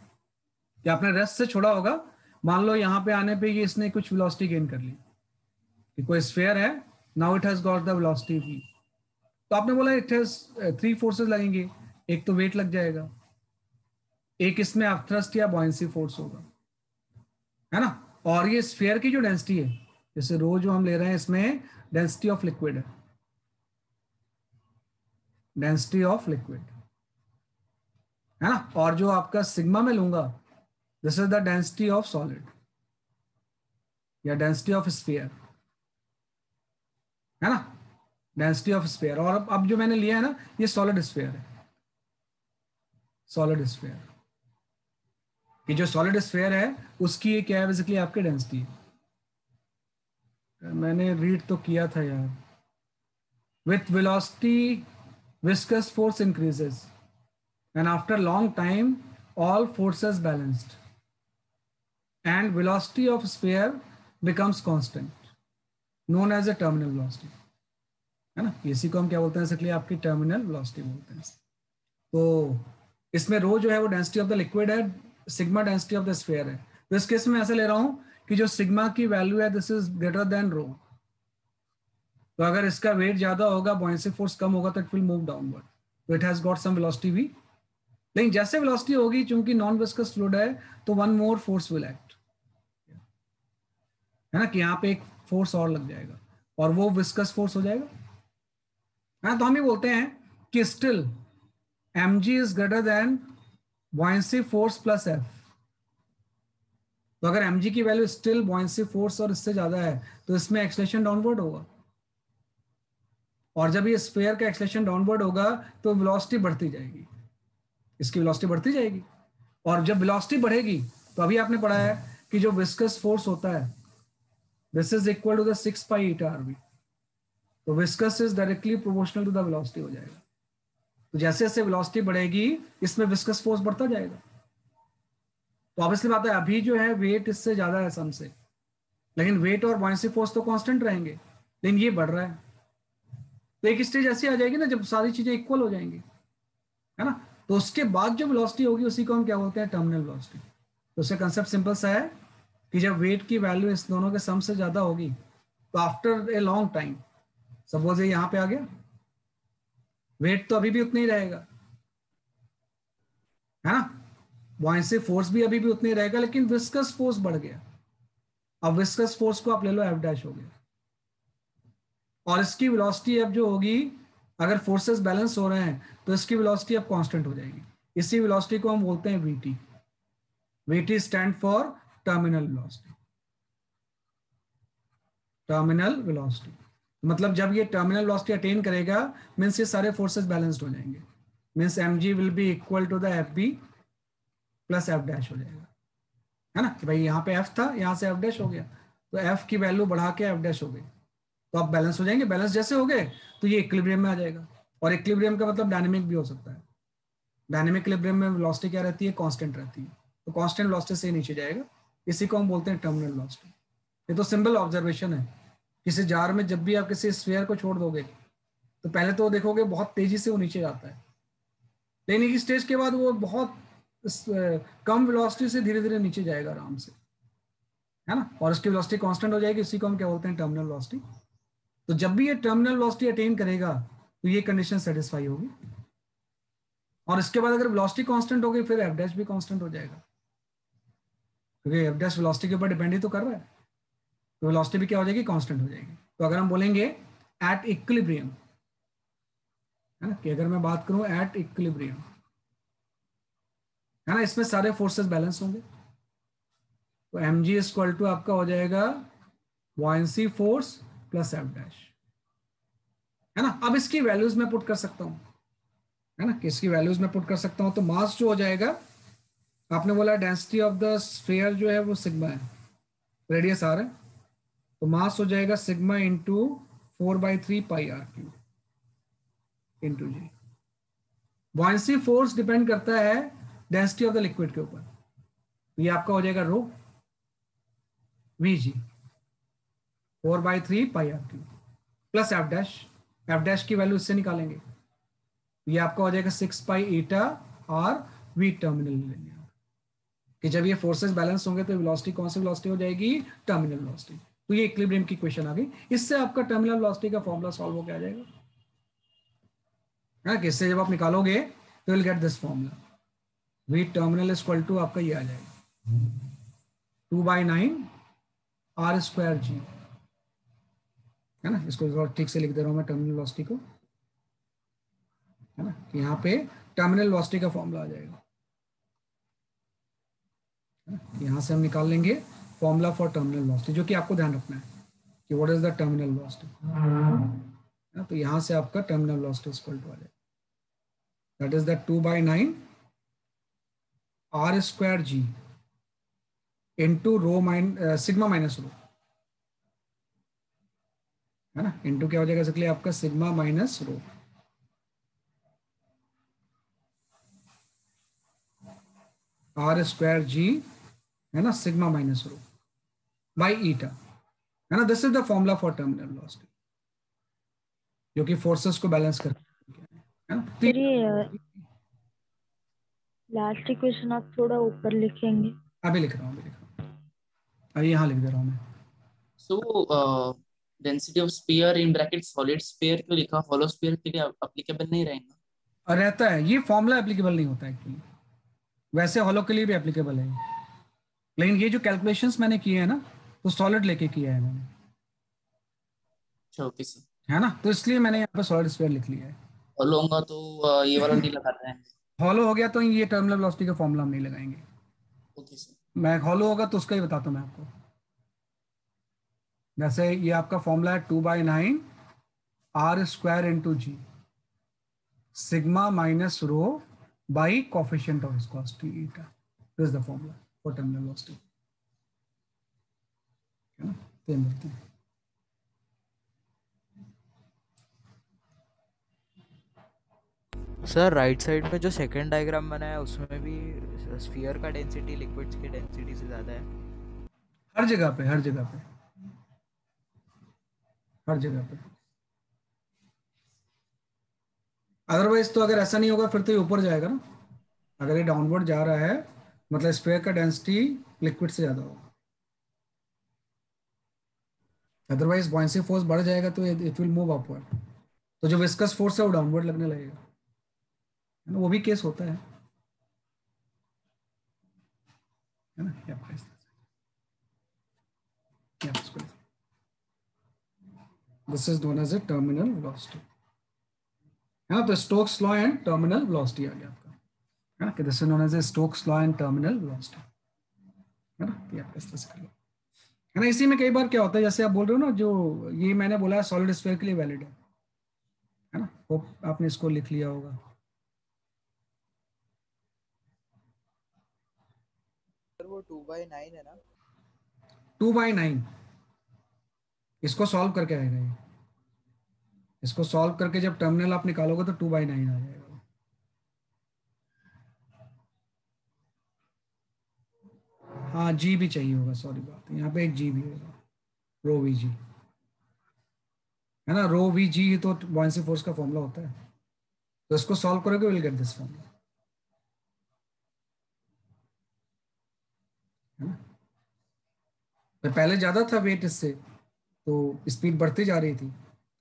[SPEAKER 1] कि आपने रेस्ट से छोड़ा होगा, मान लो यहाँ पे आने पे ये इसने कुछ वेलोसिटी गेन कर ली, कि कोई स्फीयर है, now it has got the velocity v, तो आपने बोला इट हैज 3 फोर्सेस लगेंगे, एक तो वेट लग जाएगा, एक इसमें अपथ्रस्ट या बॉयंसी फोर्स होगा, है ना, और ये स्फीयर की जो डेंसिटी है, जैसे रो जो हम ले रहे हैं, इसमें डेंसिटी ऑफ लिक्विड है, डेंसिटी ऑफ लिक्विड, है ना, और जो आपका सिग्मा में लूंगा, this is the density of solid या डेंसिटी ऑफ स्फीयर, है ना, डेंसिटी ऑफ स्फीयर। और अब जो मैंने लिया है ना, ये सॉलिड स्फीयर है, सॉलिड स्फीयर, कि जो सॉलिड स्फीयर है उसकी ये क्या है, बेसिकली आपकी डेंसिटी है। मैंने रीड तो किया था यार, with velocity viscous force increases and after long time all forces balanced and velocity of sphere becomes constant, known as a terminal velocity, है ना, इसी को हम क्या बोलते हैं, बेसिकली आपकी टर्मिनल वेलोसिटी बोलते हैं। तो इसमें रो जो है वो डेंसिटी ऑफ द लिक्विड है, sigma density of the sphere है, तो इस केस में ऐसे ले रहा हूं कि जो सिग्मा की वैल्यू है दिस इज ग्रेटर देन रो, तो अगर इसका वेट ज्यादा होगा, बॉयंसी फोर्स कम होगा, तो इट विल मूव डाउनवर्ड, तो it has got some velocity v, लेकिन जैसे वेलोसिटी होगी, चूंकि नॉन विस्कस फ्लूइड है, तो one more force will act, है ना, कि यहाँ पे एक फोर्स और लग जाएगा और वो विस्कस फोर्स हो जाएगा, हाँ, तो हम ये बोलते हैं कि still mg is greater then buoyancy force plus f, तो अगर mg की वैल्यू स्टिल buoyancy फोर्स और इससे ज्यादा है, तो इसमें एक्सलेशन डाउनवर्ड होगा, और जब ये स्फीयर का एक्सलेशन डाउनवर्ड होगा तो वेलोसिटी बढ़ती जाएगी, इसकी वेलोसिटी बढ़ती जाएगी, और जब वेलोसिटी बढ़ेगी तो अभी आपने पढ़ा है कि जो विस्कस फोर्स होता है this is equal to the 6 pi eta RV, तो viscous is directly proportional to the velocity हो जाएगा, तो जैसे जैसे वेलोसिटी बढ़ेगी इसमें विस्कस फोर्स बढ़ता जाएगा, तो ऑब्वियसली बात है अभी जो है वेट इससे ज्यादा है सम से, लेकिन वेट और बॉयंसी फोर्स तो कांस्टेंट रहेंगे, लेकिन ये बढ़ रहा है, तो एक स्टेज ऐसी आ जाएगी ना जब सारी चीजें इक्वल हो जाएंगी, है ना, तो उसके बाद जो वेलोसिटी होगी उसी को हम क्या बोलते हैं, टर्मिनल वेलोसिटी। तो उसका कंसेप्ट सिंपल सा है कि जब वेट की वैल्यू इस दोनों के सम से ज्यादा होगी, तो after a long time, suppose ये यहाँ पे आ गया, वेट तो अभी भी उतना ही रहेगा, है ना, बॉयंसी फोर्स भी अभी भी उतना ही रहेगा, लेकिन विस्कस फोर्स बढ़ गया, अब विस्कस फोर्स को आप ले लो एफ डैश हो गया, और इसकी वेलोसिटी अब जो होगी, अगर फोर्सेस बैलेंस हो रहे हैं तो इसकी वेलोसिटी अब कांस्टेंट हो जाएगी, इसी वेलोसिटी को हम बोलते हैं vt, vt stand for terminal velocity, terminal velocity, मतलब जब ये टर्मिनल वेलोसिटी अटेन करेगा मींस ये सारे फोर्सेस बैलेंस्ड हो जाएंगे, means mg will be equal to the fb plus f dash हो जाएगा, है ना, कि भाई यहाँ पे एफ था, यहाँ से एफ डैश हो गया, तो एफ की वैल्यू बढ़ा के एफ डैश हो गई, तो आप बैलेंस हो जाएंगे। बैलेंस जैसे हो गए तो ये इक्विलिब्रियम में आ जाएगा। और इक्विलिब्रियम का मतलब डायनेमिक भी हो सकता है। डायनेमिक इक्विलिब्रियम में वेलोसिटी क्या रहती है, कांस्टेंट रहती है, तो कांस्टेंट वेलोसिटी से नीचे जाएगा, इसी को हम बोलते हैं टर्मिनल वेलोसिटी। ये तो सिंपल ऑब्जर्वेशन है। किसी जार में जब भी आप किसी स्फीयर को छोड़ दोगे तो पहले तो देखोगे बहुत तेजी से वो नीचे जाता है, लेकिन एक स्टेज के बाद वो बहुत कम वेलोसिटी से धीरे धीरे नीचे जाएगा आराम से, है ना, और उसकी वेलोसिटी कांस्टेंट हो जाएगी, इसी को हम क्या बोलते हैं, टर्मिनल वेलोसिटी। तो जब भी ये टर्मिनल वेलोसिटी अटेन करेगा तो ये कंडीशन सेटिस्फाई होगी, और इसके बाद अगर वेलोसिटी कांस्टेंट हो गई फिर एफ डैश भी कांस्टेंट हो जाएगा, क्योंकि एफ डैश वेलोसिटी के ऊपर डिपेंड ही तो कर रहा है, तो वेलोसिटी भी क्या हो जाएगी, कांस्टेंट हो जाएगी। तो अगर हम बोलेंगे एट इक्विलिब्रियम, है ना, कि अगर मैं बात करूं एट इक्विलिब्रियम, है ना, इसमें सारे फोर्सेस बैलेंस होंगे, तो एम जी इक्वल टू आपका हो जाएगा buoyancy force plus F dash, है ना। अब इसकी वैल्यूज में पुट कर सकता हूं, है ना, कि इसकी वैल्यूज में पुट कर सकता हूं, तो मास जो हो जाएगा, आपने बोला डेंसिटी ऑफ द स्फीयर जो है वो सिग्मा है, रेडियस आर है, तो मास हो जाएगा sigma into 4/3 pi are cube into g. Buoyancy force depend करता है डेंसिटी ऑफ द लिक्विड के ऊपर, तो ये आपका हो जाएगा rho V G 4/3 pi are cube plus F dash, F dash की वैल्यू इससे निकालेंगे, तो ये आपका हो जाएगा 6 pi eta R V terminal लेंगे कि जब ये फोर्सेस बैलेंस होंगे तो वेलोसिटी कौन सी वेलोसिटी हो जाएगी, टर्मिनल वेलोसिटी। तो ये इक्विलिब्रियम की क्वेश्चन आ गई, इससे आपका टर्मिनल वेलोसिटी का फॉर्मूला सॉल्व हो के आ जाएगा, है कि इससे जब आप निकालोगे तो will get this formula, v terminal is equal to आपका ये आ जाएगा 2/9 आर स्क्वायर जी, है ना। इसको ठीक से लिख दे रहा हूं मैं टर्मिनल वेलोसिटी को, है ना, कि यहाँ पे टर्मिनल वेलोसिटी का फॉर्मूला आ जाएगा, यहां से हम निकाल लेंगे फॉर्मूला फॉर टर्मिनल वेलोसिटी, जो कि आपको ध्यान रखना है कि what is the terminal velocity, तो यहां से आपका टर्मिनल वेलोसिटी इक्वल टू आ जाएगा, that is the 2/9 are square G into rho sigma minus rho, है ना, इंटू क्या हो जाएगा इसके लिए आपका sigma minus rho, R square G, है ना, sigma minus rho by eta, है ना। This is the formula for terminal velocity, जो कि फोर्सेस को बैलेंस कर, है ना।
[SPEAKER 2] सर ये लास्ट इक्वेशन आप थोड़ा ऊपर लिखेंगे।
[SPEAKER 1] अभी लिख रहा हूँ, अभी यहाँ लिख दे रहा हूँ मैं।
[SPEAKER 8] So density of sphere in bracket solid sphere क्यों लिखा, हॉलो स्फीयर के लिए अप्लीकेबल नहीं रहेगा?
[SPEAKER 1] और रहता है, ये फॉर्मूला एप्लीकेबल नहीं होता एक्चुअली, वैसे हॉलो के लिए भी एप्लीकेबल है, लेकिन ये जो कैलकुलेशंस मैंने किए हैं ना तो सॉलिड लेके किया है मैंने,
[SPEAKER 8] अच्छा ओके सर,
[SPEAKER 1] है ना, तो इसलिए मैंने यहाँ पे सॉलिड स्फीयर लिख लिया है।
[SPEAKER 8] हॉलो होगा तो ये वाला नहीं लगा रहे हैं।
[SPEAKER 1] हॉलो हो गया तो ये टर्मिनल वेलोसिटी का फॉर्मूला हम नहीं लगाएंगे,
[SPEAKER 8] ओके सर,
[SPEAKER 1] मैं हॉलो होगा तो उसका ही बताता हूँ मैं आपको। जैसे ये आपका फॉर्मूला है 2/9 are square into g sigma minus rho by coefficient of viscosity eta, this is the formula for terminal velocity, है ना। तो ये मिलते हैं,
[SPEAKER 6] सर राइट साइड में जो सेकंड डायग्राम बना है उसमें भी स्फीयर का डेंसिटी लिक्विड्स की डेंसिटी से ज़्यादा है।
[SPEAKER 1] हर जगह पे, हर जगह पे, हर जगह पे। अदरवाइज तो अगर ऐसा नहीं होगा फिर तो ये ऊपर जाएगा ना, अगर ये डाउनवर्ड जा रहा है मतलब स्फीयर का डेंसिटी लिक्विड से ज़्यादा होगा, अदरवाइज बॉयंसी फोर्स बढ़ जाएगा तो इट विल मूव अपवर्ड, तो जो विस्कस फोर्स है वो डाउनवर्ड लगने लगेगा, है ना, वो भी केस होता है ना। This is known as a terminal velocity, है ना। तो Stokes law and terminal velocity आ गया आपका, है ना, कि this is known as a Stokes law and terminal velocity, है ना। ये आप इस तरह से कर लो, है ना। इसी में कई बार क्या होता है, जैसे आप बोल रहे हो ना, जो ये मैंने बोला है सॉलिड स्फीयर के लिए वैलिड है ना, होप आपने इसको लिख लिया होगा।
[SPEAKER 6] वो 2/9 है ना?
[SPEAKER 1] 2/9 इसको सॉल्व करके आएगा ये। इसको सॉल्व करके जब टर्मिनल आप निकालोगे तो 2/9 आ जाएगा। हाँ जी भी चाहिए होगा, सॉरी बात, यहाँ पे एक जी भी होगा, रो वी जी है ना। रो वी जी तो बॉयंसी फोर्स का फॉर्मूला होता है, तो इसको सॉल्व करोगे विल गेट दिस फॉर्मूला, है ना। तो पहले ज्यादा था वेट इससे, तो स्पीड बढ़ती जा रही थी।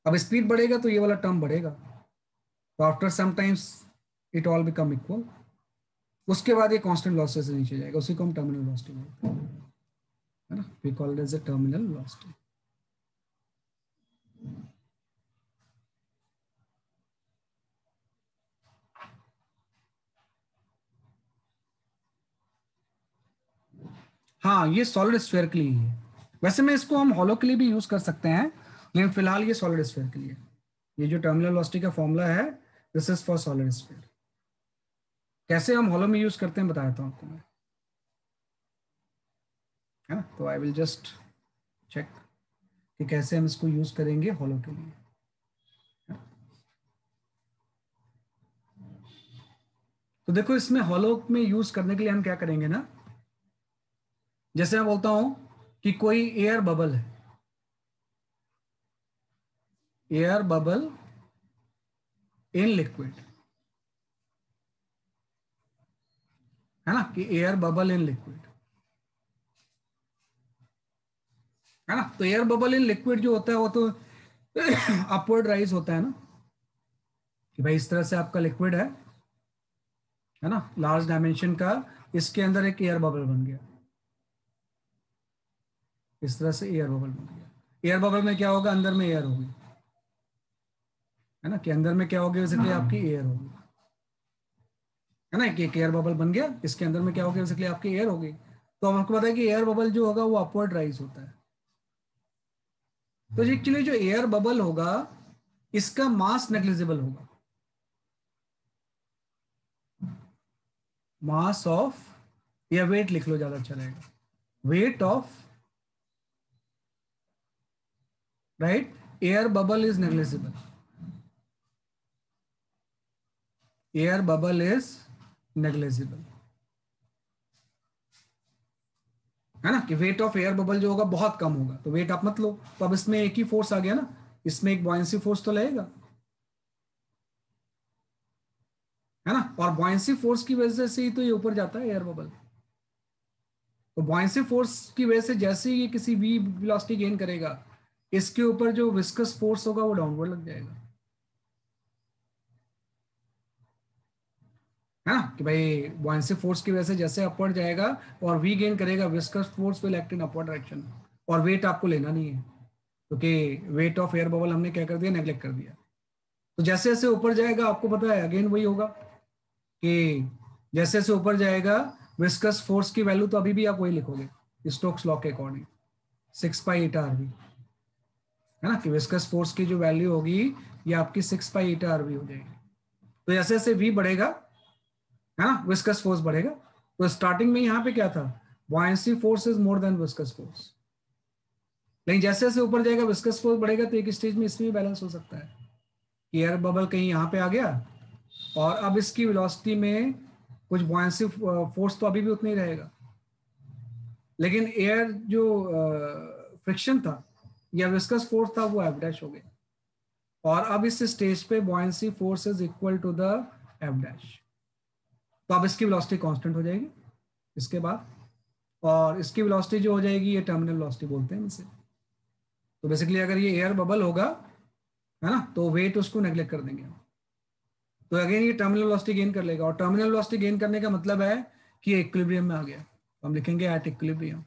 [SPEAKER 1] अब स्पीड बढ़ेगा तो ये वाला टर्म बढ़ेगा, तो after some times it all become equal. उसके बाद ये कांस्टेंट वेलोसिटी से नीचे जाएगा, उसी को हम टर्मिनल वेलोसिटी बोलते हैं, है ना। We call it as a terminal velocity. हाँ ये सॉलिड स्फीयर के लिए ही है। वैसे में इसको हम हॉलो के लिए भी यूज कर सकते हैं, लेकिन फिलहाल ये सॉलिड स्फीयर के लिए। ये जो टर्मिनल वेलोसिटी का फॉर्मूला है, this is for solid sphere. कैसे हम हॉलो में यूज करते हैं बताया था आपको मैं, है ना। तो आई विल जस्ट चेक कि कैसे हम इसको यूज करेंगे हॉलो के लिए। तो देखो इसमें हॉलो में यूज करने के लिए हम क्या करेंगे ना, जैसे मैं बोलता हूं कि कोई एयर बबल है, एयर बबल इन लिक्विड, है ना, कि एयर बबल इन लिक्विड, है ना। तो एयर बबल इन लिक्विड जो होता है वो तो अपवर्ड राइज होता है ना, कि भाई इस तरह से आपका लिक्विड है ना, लार्ज डायमेंशन का, इसके अंदर एक एयर बबल बन गया, इस तरह से एयर बबल बन गया। एयर बबल में क्या होगा, अंदर में एयर होगी, है ना, कि अंदर में क्या होगी, बेसिकली आपकी एयर होगी, है ना, कि एक एयर बबल बन गया, इसके अंदर में क्या होगी, बेसिकली आपकी एयर होगी। तो अब आपको पता है कि एयर बबल जो होगा वो अपवर्ड राइज होता है। तो एक्चुअली जो एयर बबल होगा इसका मास नेग्लिजिबल होगा, मास ऑफ, या वेट लिख लो ज्यादा अच्छा रहेगा, weight of, right, air bubble is negligible, air bubble is negligible, है ना, कि वेट ऑफ एयर बबल जो होगा बहुत कम होगा, तो वेट आप मत लो। तो अब इसमें एक ही फोर्स आ गया ना, इसमें एक बॉयंसी फोर्स तो लगेगा, है ना, और बॉयंसी फोर्स की वजह से ही तो ये ऊपर जाता है एयर बबल। तो बॉयंसी फोर्स की वजह से जैसे ही ये किसी वी वेलोसिटी गेन करेगा, इसके ऊपर जो विस्कस फोर्स होगा वो डाउनवर्ड लग जाएगा, है ना, कि भाई बॉयंसी फोर्स की वजह से जैसे अपवर्ड जाएगा और वी गेन करेगा, viscous force will act in upward direction, और वेट आपको लेना नहीं है, क्योंकि वेट ऑफ एयर बबल हमने क्या कर दिया, नेग्लेक्ट कर दिया। तो जैसे जैसे ऊपर जाएगा आपको पता है अगेन वही होगा कि जैसे जैसे ऊपर जाएगा विस्कस फोर्स की वैल्यू तो अभी भी आप वही लिखोगे स्टोक्स लॉ के अकॉर्डिंग, 6π/RV, है ना, कि विस्कस फोर्स की जो वैल्यू होगी ये आपकी 6π/RV हो जाएगी। तो जैसे जैसे v बढ़ेगा, है ना, विस्कस फोर्स बढ़ेगा। तो स्टार्टिंग में यहाँ पे क्या था, buoyancy force is more than viscous force, लेकिन जैसे जैसे ऊपर जाएगा विस्कस फोर्स बढ़ेगा, तो एक स्टेज में इसमें बैलेंस हो सकता है कि एयर बबल कहीं यहाँ पे आ गया और अब इसकी वेलोसिटी में कुछ बॉयंसी फोर्स तो अभी भी उतना ही रहेगा, लेकिन एयर जो फ्रिक्शन था या विस्कस फोर्स था वो एफ डैश हो गया, और अब इस स्टेज पे buoyancy force is equal to the f dash. तो अब इसकी वेलोसिटी कांस्टेंट हो जाएगी इसके बाद, और इसकी वेलोसिटी जो हो जाएगी ये टर्मिनल वेलोसिटी बोलते हैं इसे। तो बेसिकली अगर ये एयर बबल होगा, है ना, तो वेट उसको नेग्लेक्ट कर देंगे हम, तो अगेन ये टर्मिनल वेलोसिटी गेन कर लेगा, और टर्मिनल वेलोसिटी गेन करने का मतलब है कि ये इक्विलिब्रियम में आ गया, तो हम लिखेंगे एट इक्विलिब्रियम,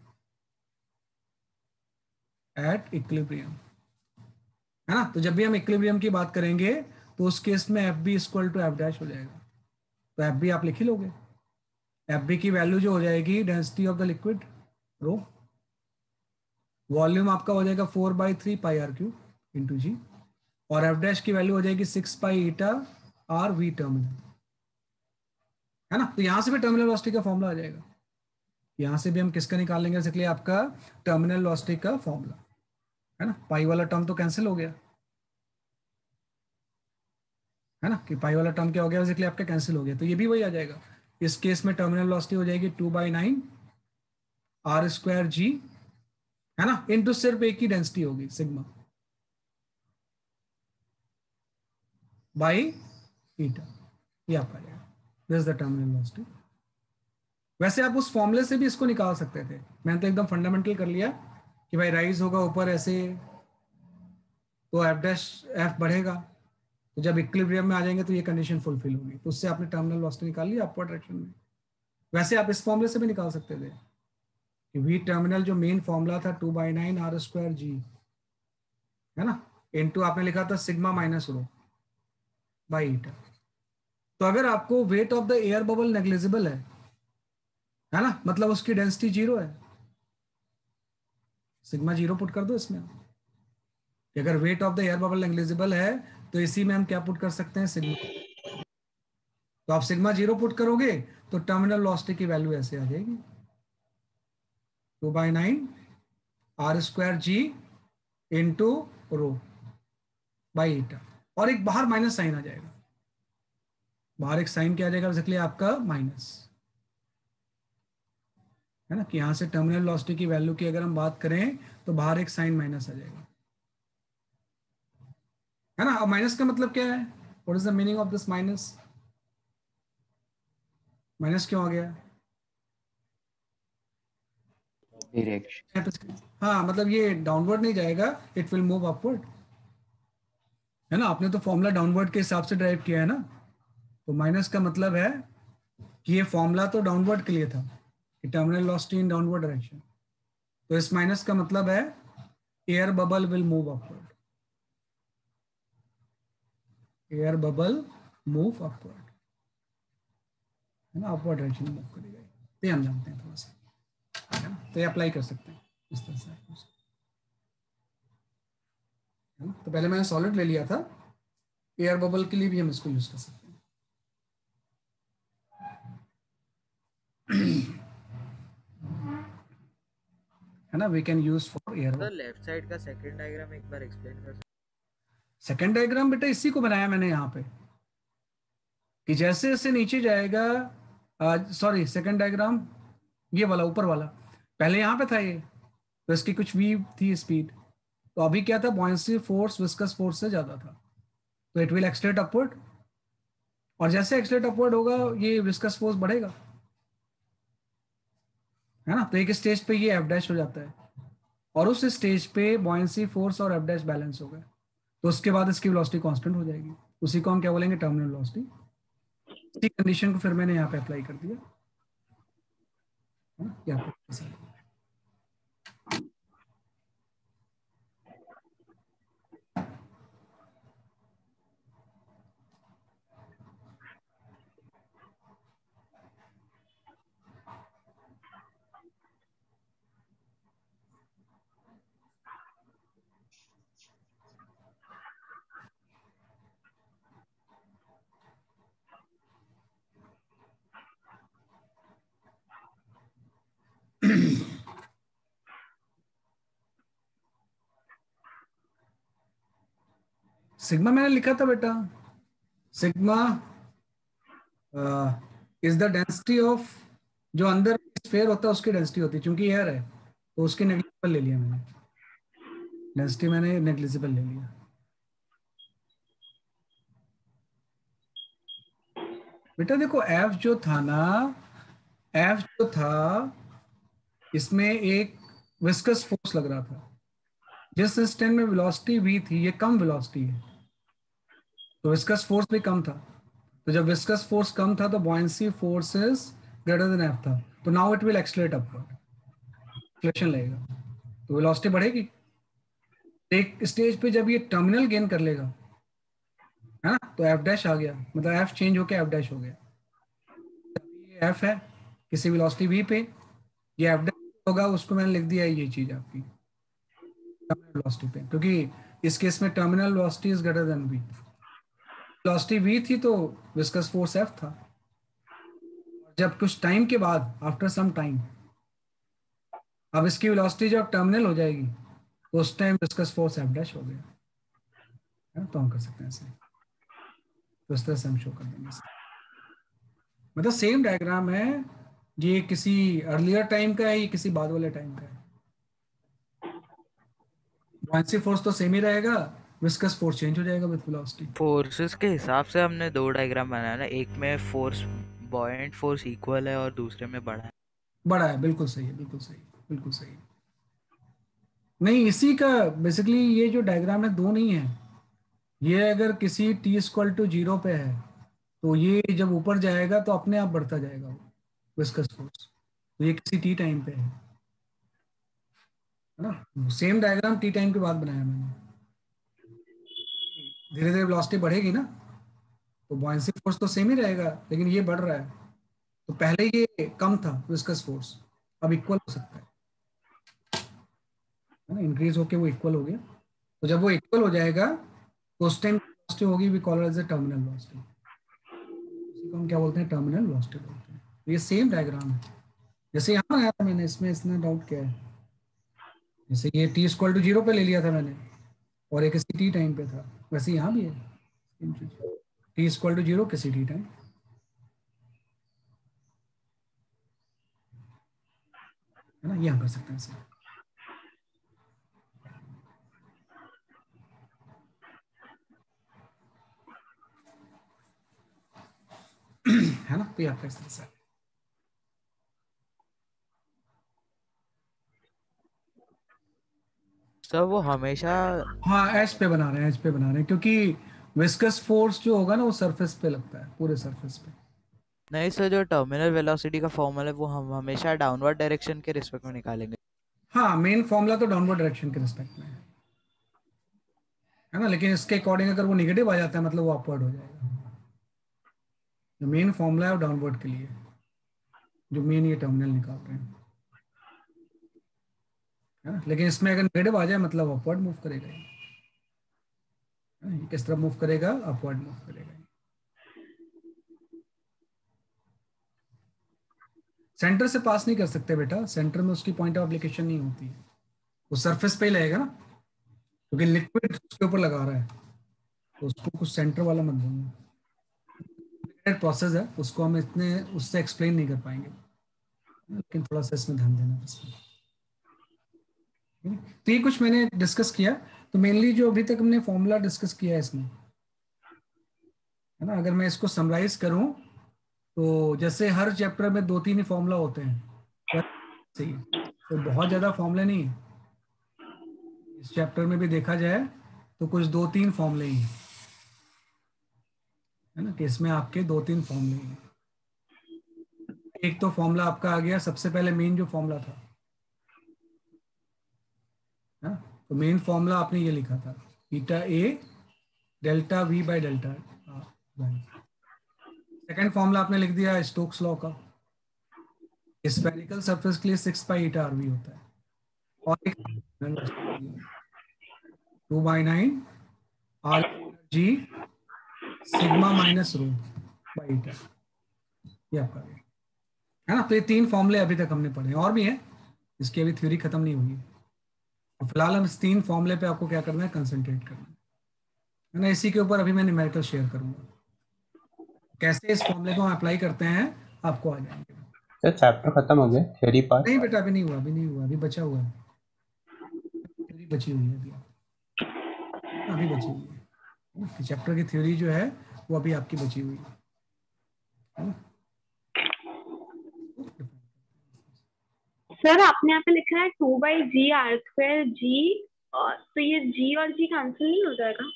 [SPEAKER 1] एट इक्विलिब्रियम, है ना। तो जब भी हम इक्विलिब्रियम की बात करेंगे तो उस केस में f b equal to f dash हो जाएगा, तो एफ बी आप लिख ही लोगे, एफ बी की वैल्यू जो हो जाएगी density of the liquid rho, volume आपका हो जाएगा 4/3πr³ इंटू जी, और एफ डैश की वैल्यू हो जाएगी 6π/RV टर्मिनल, है ना। तो यहां से भी टर्मिनल वेलोसिटी का फॉर्मूला आ जाएगा यहाँ से भी हम किसका निकाल लेंगे, इसलिए आपका टर्मिनल वेलोसिटी का फॉर्मूला है ना, पाई वाला टर्म तो कैंसिल हो गया है ना, कि पाई वाला टर्म क्या हो गया, इसलिए आपका कैंसिल हो गया, तो ये भी वही आ जाएगा। इस केस में टर्मिनल वेलोसिटी हो जाएगी 2/9 r²g है ना, इनटू सिर्फ एक ही डेंसिटी होगी सिग्मा बाई ईटा, ये आपका आ जाएगा, this is the terminal velocity. वैसे आप उस फॉर्मूले से भी इसको निकाल सकते थे, मैंने तो एकदम फंडामेंटल कर लिया कि भाई राइज होगा ऊपर ऐसे तो एफ बढ़ेगा, तो जब इक्विलिब्रियम में आ जाएंगे तो ये कंडीशन फुलफिल होगी, तो उससे आपने टर्मिनल वेलोसिटी निकाल लिया अपवर्ड डायरेक्शन में। वैसे आप इस फॉर्मूले से भी निकाल सकते थे कि वी टर्मिनल जो मेन फॉर्मूला था 2/9 r²g है ना, इनटू आपने लिखा था सिग्मा माइनस रो बाई ईटा। तो अगर आपको weight of the air bubble negligible है ना, मतलब उसकी डेंसिटी 0 है, सिग्मा 0 पुट कर दो इसमें, कि अगर weight of the air bubble negligible है तो इसी में हम क्या पुट कर सकते हैं, सिग्मा। तो आप सिग्मा 0 पुट करोगे तो टर्मिनल वेलोसिटी की वैल्यू ऐसे आ जाएगी 2/9 r²g इंटू रो बाई ईटा, और एक बाहर माइनस साइन आ जाएगा, बाहर एक साइन क्या आ जाएगा, बेसिकली आपका माइनस है ना, कि यहां से टर्मिनल वेलोसिटी की वैल्यू की अगर हम बात करें तो बाहर एक साइन माइनस आ जाएगा है ना। अब माइनस का मतलब क्या है, what is the meaning of this minus, minus क्यों आ गया,
[SPEAKER 9] डायरेक्शन।
[SPEAKER 1] हाँ मतलब ये डाउनवर्ड नहीं जाएगा, इट विल मूव अपवर्ड है ना, आपने तो फॉर्मूला डाउनवर्ड के हिसाब से ड्राइव किया है ना, तो माइनस का मतलब है कि ये फॉर्मूला तो डाउनवर्ड के लिए था कि terminal velocity in downward direction, तो इस माइनस का मतलब है air bubble will move upward, air bubble move upward है ना, अपवर्ड डायरेक्शन में मूव करेगा, तो ये हम जानते हैं थोड़ा सा है ना, तो ये अप्लाई कर सकते हैं इस तरह से है ना। तो पहले मैंने सॉलिड ले लिया था, एयर बबल के लिए भी हम इसको यूज कर सकते हैं है ना, we can use for air.
[SPEAKER 6] तो लेफ्ट साइड का सेकंड डायग्राम एक बार एक्सप्लेन कर।
[SPEAKER 1] सेकंड डायग्राम बेटा इसी को बनाया मैंने यहाँ पे, कि जैसे जैसे नीचे जाएगा, सॉरी सेकंड डायग्राम ये वाला ऊपर वाला, पहले यहाँ पे था ये, तो इसकी कुछ v थी स्पीड, तो अभी क्या था, बॉयंसी फोर्स विस्कस फोर्स से ज्यादा था, तो इट विल एक्सलेट अपवर्ड, और जैसे एक्सलेट अपवर्ड होगा ये विस्कस फोर्स बढ़ेगा है ना, तो एक स्टेज पे ये f' हो जाता है, और उस स्टेज पे बॉयंसी फोर्स और f' बैलेंस हो गए, तो उसके बाद इसकी वेलोसिटी कांस्टेंट हो जाएगी, उसी को हम क्या बोलेंगे, टर्मिनल वेलोसिटी। इसी कंडीशन को फिर मैंने यहाँ पे अप्लाई कर दिया है ना, यहाँ पे सिग्मा मैंने लिखा था बेटा, sigma is the density of, जो अंदर स्फीयर होता है उसकी डेंसिटी होती है, क्योंकि एयर है तो उसकी नेग्लिजिबल ले लिया मैंने, डेंसिटी मैंने नेग्लिजिबल ले लिया। बेटा देखो एफ जो था ना, एफ जो था इसमें एक विस्कस फोर्स लग रहा था, जिस इंस्टेंट में वेलोसिटी v थी, ये कम वेलोसिटी है तो विस्कस फोर्स भी कम था, तो जब विस्कस फोर्स कम था तो buoyancy force is greater than f था, तो now it will accelerate upward, acceleration लगेगा तो वेलोसिटी बढ़ेगी। एक स्टेज पे जब ये टर्मिनल गेन कर लेगा है ना, तो f' आ गया, मतलब f चेंज होके f' हो गया, ये f है किसी वेलोसिटी v पे, ये f' होगा, उसको मैंने लिख दिया ये चीज आपकी टर्मिनल वेलोसिटी पे, क्योंकि इस केस में terminal velocity is greater then v, velocity v थी तो विस्कस फोर्स f था, जब कुछ टाइम के बाद आफ्टर सम टाइम अब इसकी वेलोसिटी जब टर्मिनल हो जाएगी तो उस time viscous force F dash हो गया है ना, तो हम कर सकते हैं ऐसे, तो इस तरह से हम शो कर देंगे। मतलब सेम डायग्राम है, ये किसी अर्लियर टाइम का है, ये किसी बाद वाले टाइम का है। बुयांसी फोर्स तो सेम ही रहेगा, विस्कस फोर्स चेंज हो जाएगा विद वेलोसिटी।
[SPEAKER 6] फोर्सेस के हिसाब से हमने दो डायग्राम बनाया ना, एक में फोर्स बॉयंट फोर्स इक्वल है और दूसरे में बड़ा है।
[SPEAKER 1] बड़ा है, बिल्कुल सही है, बिल्कुल सही, बिल्कुल सही। नहीं, इसी का बेसिकली ये जो डायग्राम है दो नहीं है, ये अगर किसी t इक्वल टू 0 पे है तो ये जब ऊपर जाएगा तो अपने आप बढ़ता जाएगा वो विस्कस फोर्स, तो ये किसी t टाइम पे है ना। सेम डायग्राम t टाइम के बाद बनाया मैंने। धीरे धीरे वेलोसिटी बढ़ेगी ना, तो बुयांसी फोर्स तो सेम ही रहेगा, लेकिन ये बढ़ रहा है, तो पहले ये कम था विस्कस फोर्स, अब इक्वल हो सकता है ना, इंक्रीज होके वो इक्वल हो गया। तो जब वो इक्वल हो जाएगा तो उस टाइम वेलोसिटी होगी, we call it as a terminal velocity, उसी को हम क्या बोलते हैं, टर्मिनल वेलोसिटी बोलते हैं। ये सेम डायग्राम है, जैसे यहाँ आया था मैंने, इसमें इसने डाउट किया है, जैसे ये t इक्वल टू 0 पे ले लिया था मैंने और एक किसी t टाइम पे था, वैसे यहाँ भी है t इक्वल टू 0 किसी t टाइम, है ना, ये हम कर सकते हैं इसे। है ना, तो ये आपका इस तरह से।
[SPEAKER 6] सर वो हमेशा
[SPEAKER 1] हाँ, एच पे बना रहे हैं, एच पे बना रहे हैं, क्योंकि विस्कस फोर्स जो होगा ना वो सरफेस पे लगता है, पूरे सरफेस पे।
[SPEAKER 6] नहीं सर, जो टर्मिनल वेलोसिटी का फॉर्मूला है वो हम हमेशा डाउनवर्ड डायरेक्शन के रिस्पेक्ट में निकालेंगे।
[SPEAKER 1] हाँ, मेन फॉर्मूला तो डाउनवर्ड डायरेक्शन के रिस्पेक्ट में है ना, लेकिन इसके अकॉर्डिंग अगर वो निगेटिव आ जाता है मतलब वो अपवर्ड हो जाएगा। जो मेन फॉर्मूला है वो डाउनवर्ड के लिए, जो मेन ये टर्मिनल निकाल रहे हैं, है ना, लेकिन इसमें अगर नेगेटिव आ जाए मतलब अपवर्ड मूव करेगा ये, है ना, ये किस तरह मूव करेगा, अपवर्ड मूव करेगा। सेंटर से पास नहीं कर सकते बेटा, सेंटर में उसकी पॉइंट ऑफ एप्लीकेशन नहीं होती है, वो सरफेस पे ही लगेगा ना, क्योंकि लिक्विड उसके ऊपर लगा रहा है, तो उसको कुछ सेंटर वाला मत बोलना, प्रोसेस है, उसको हम इतने उससे एक्सप्लेन नहीं कर पाएंगे, लेकिन थोड़ा सा इसमें ध्यान देना बस। तो ये कुछ मैंने डिस्कस किया, तो मेनली जो अभी तक हमने फॉर्मूला डिस्कस किया है इसमें, है ना, अगर मैं इसको समराइज करूं तो जैसे हर चैप्टर में 2-3 ही फॉर्मूला होते हैं, सही है, तो बहुत ज़्यादा फॉर्मूले नहीं है इस चैप्टर में भी देखा जाए तो कुछ 2-3 फॉर्मूले ही हैं, है ना, कि इसमें आपके 2-3 फॉर्मूले हैं। एक तो फॉर्मूला आपका आ गया सबसे पहले, मेन जो फॉर्मूला था, है ना, तो मेन फॉर्मूला आपने ये लिखा था, beta a delta v by delta y. Second formula आपने लिख दिया स्टोक्स लॉ का, स्फेरिकल सरफेस के लिए 6 पाई ईटा आर वी होता है, और एक 2/9 R G sigma minus rho by ईटा, ये आपका है ना। तो ये 3 फॉर्मूले अभी तक हमने पढ़े, और भी हैं, इसकी अभी थ्योरी खत्म नहीं हुई है, तो फिलहाल हम इस 3 फॉर्मूले पे आपको क्या करना है, कंसंट्रेट करना है ना। इसी के ऊपर अभी मैं न्यूमेरिकल शेयर करूंगा, कैसे इस फॉर्मूले को अप्लाई करते हैं आपको आ जाएंगे।
[SPEAKER 9] सर चैप्टर खत्म हो गया, थ्योरी पार्ट?
[SPEAKER 1] नहीं बेटा, अभी नहीं हुआ, अभी नहीं हुआ, अभी बचा हुआ है, थ्योरी बची हुई है अभी, अभी बची हुई है, चैप्टर की थ्योरी जो है वो अभी आपकी बची हुई है ना।
[SPEAKER 2] सर आपने यहाँ पे लिखा है 2/g/r²g, और तो ये g और g कैंसिल नहीं हो जाएगा?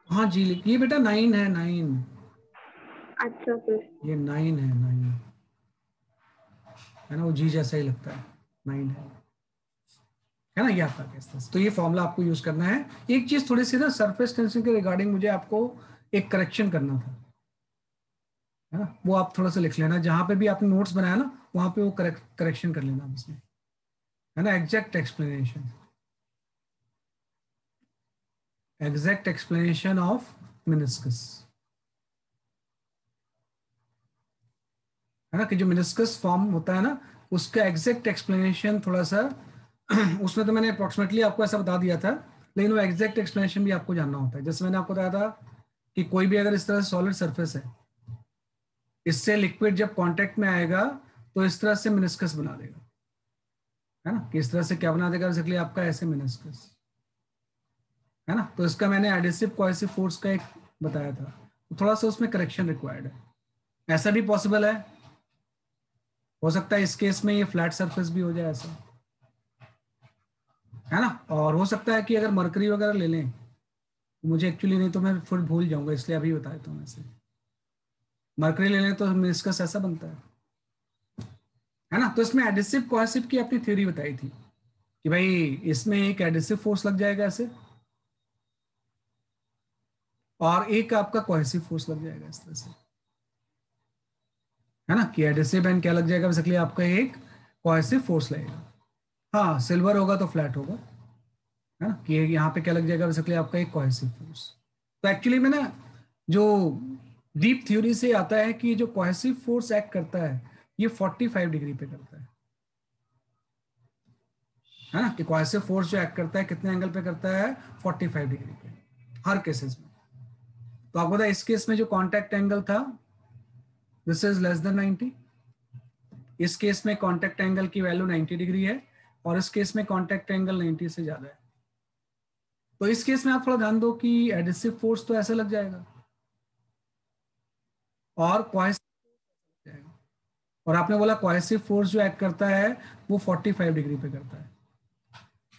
[SPEAKER 1] हाँ जी, ये बेटा 9 है, 9।
[SPEAKER 2] अच्छा सर,
[SPEAKER 1] ये 9 है, 9 है ना, वो जी जैसा ही लगता है, 9 है ना, ये आपका केस। तो ये फॉर्मूला आपको यूज करना है। एक चीज थोड़ी सी ना सरफेस टेंशन के रिगार्डिंग मुझे आपको एक करेक्शन करना था, है ना, वो आप थोड़ा सा लिख लेना, जहां पे भी आपने नोट्स बनाया ना वहां पे वो करेक्शन कर लेना उसमें, है ना, एग्जैक्ट एक्सप्लेनेशन ऑफ मेनिस्कस, है ना, कि जो मेनिस्कस फॉर्म होता है ना उसका एग्जैक्ट एक्सप्लेनेशन थोड़ा सा उसमें तो मैंने अप्रोक्सीमेटली आपको ऐसा बता दिया था, लेकिन वो एग्जैक्ट एक्सप्लेनेशन भी आपको जानना होता है। जैसे मैंने आपको बताया था कि कोई भी अगर इस तरह से सॉलिड सरफेस है, इससे लिक्विड जब कांटेक्ट में आएगा तो इस तरह से मेनिस्कस बना देगा, है ना, कि इस तरह से क्या बना देगा बेसिकली आपका ऐसे मेनिस्कस, है ना। तो इसका मैंने एडिसिव कोहेसिव फोर्स का एक बताया था, तो थोड़ा सा उसमें करेक्शन रिक्वायर्ड है। ऐसा भी पॉसिबल है, हो सकता है इस केस में ये फ्लैट सरफेस भी हो जाए ऐसा, है ना। और हो सकता है कि अगर मरकरी वगैरह ले लें, मुझे एक्चुअली नहीं तो मैं फिर भूल जाऊंगा, इसलिए अभी बता देता हूँ। ऐसे मरकरी ले लें तो मेनिस्कस ऐसा बनता है ना। तो इसमें एडिसिव कोहेसिव की अपनी थ्योरी बताई थी कि भाई इसमें एक एडिसिव फोर्स लग जाएगा ऐसे, और एक आपका कोहेसिव फोर्स लग जाएगा इस तरह से, है ना, कि एडिसिव एंड क्या लग जाएगा बेसिकली आपका एक कोहेसिव फोर्स लगेगा। हाँ, सिल्वर होगा तो फ्लैट होगा, है ना, कि यहाँ पे क्या लग जाएगा बेसिकली आपका एक कोहेसिव फोर्स। तो एक्चुअली में ना जो डीप थ्योरी से आता है कि जो कोहेसिव फोर्स एक्ट करता है ये 45 डिग्री पे करता है ना, कि कोहेसिव फोर्स जो एक्ट करता है कितने एंगल पे करता है, 45 डिग्री पे हर केसेस में। तो आपको पता है इस केस में जो कांटेक्ट एंगल था दिस इज लेस देन 90, इस केस में कांटेक्ट एंगल की वैल्यू 90 डिग्री है, और इस केस में कांटेक्ट एंगल 90 से ज्यादा है। तो इस केस में आप थोड़ा ध्यान दो कि एडिसिव फोर्स तो ऐसे लग जाएगा और कोहेसिव जाएगा, और आपने बोला कोहेसिव फोर्स जो एक्ट करता है वो 45 डिग्री पे करता है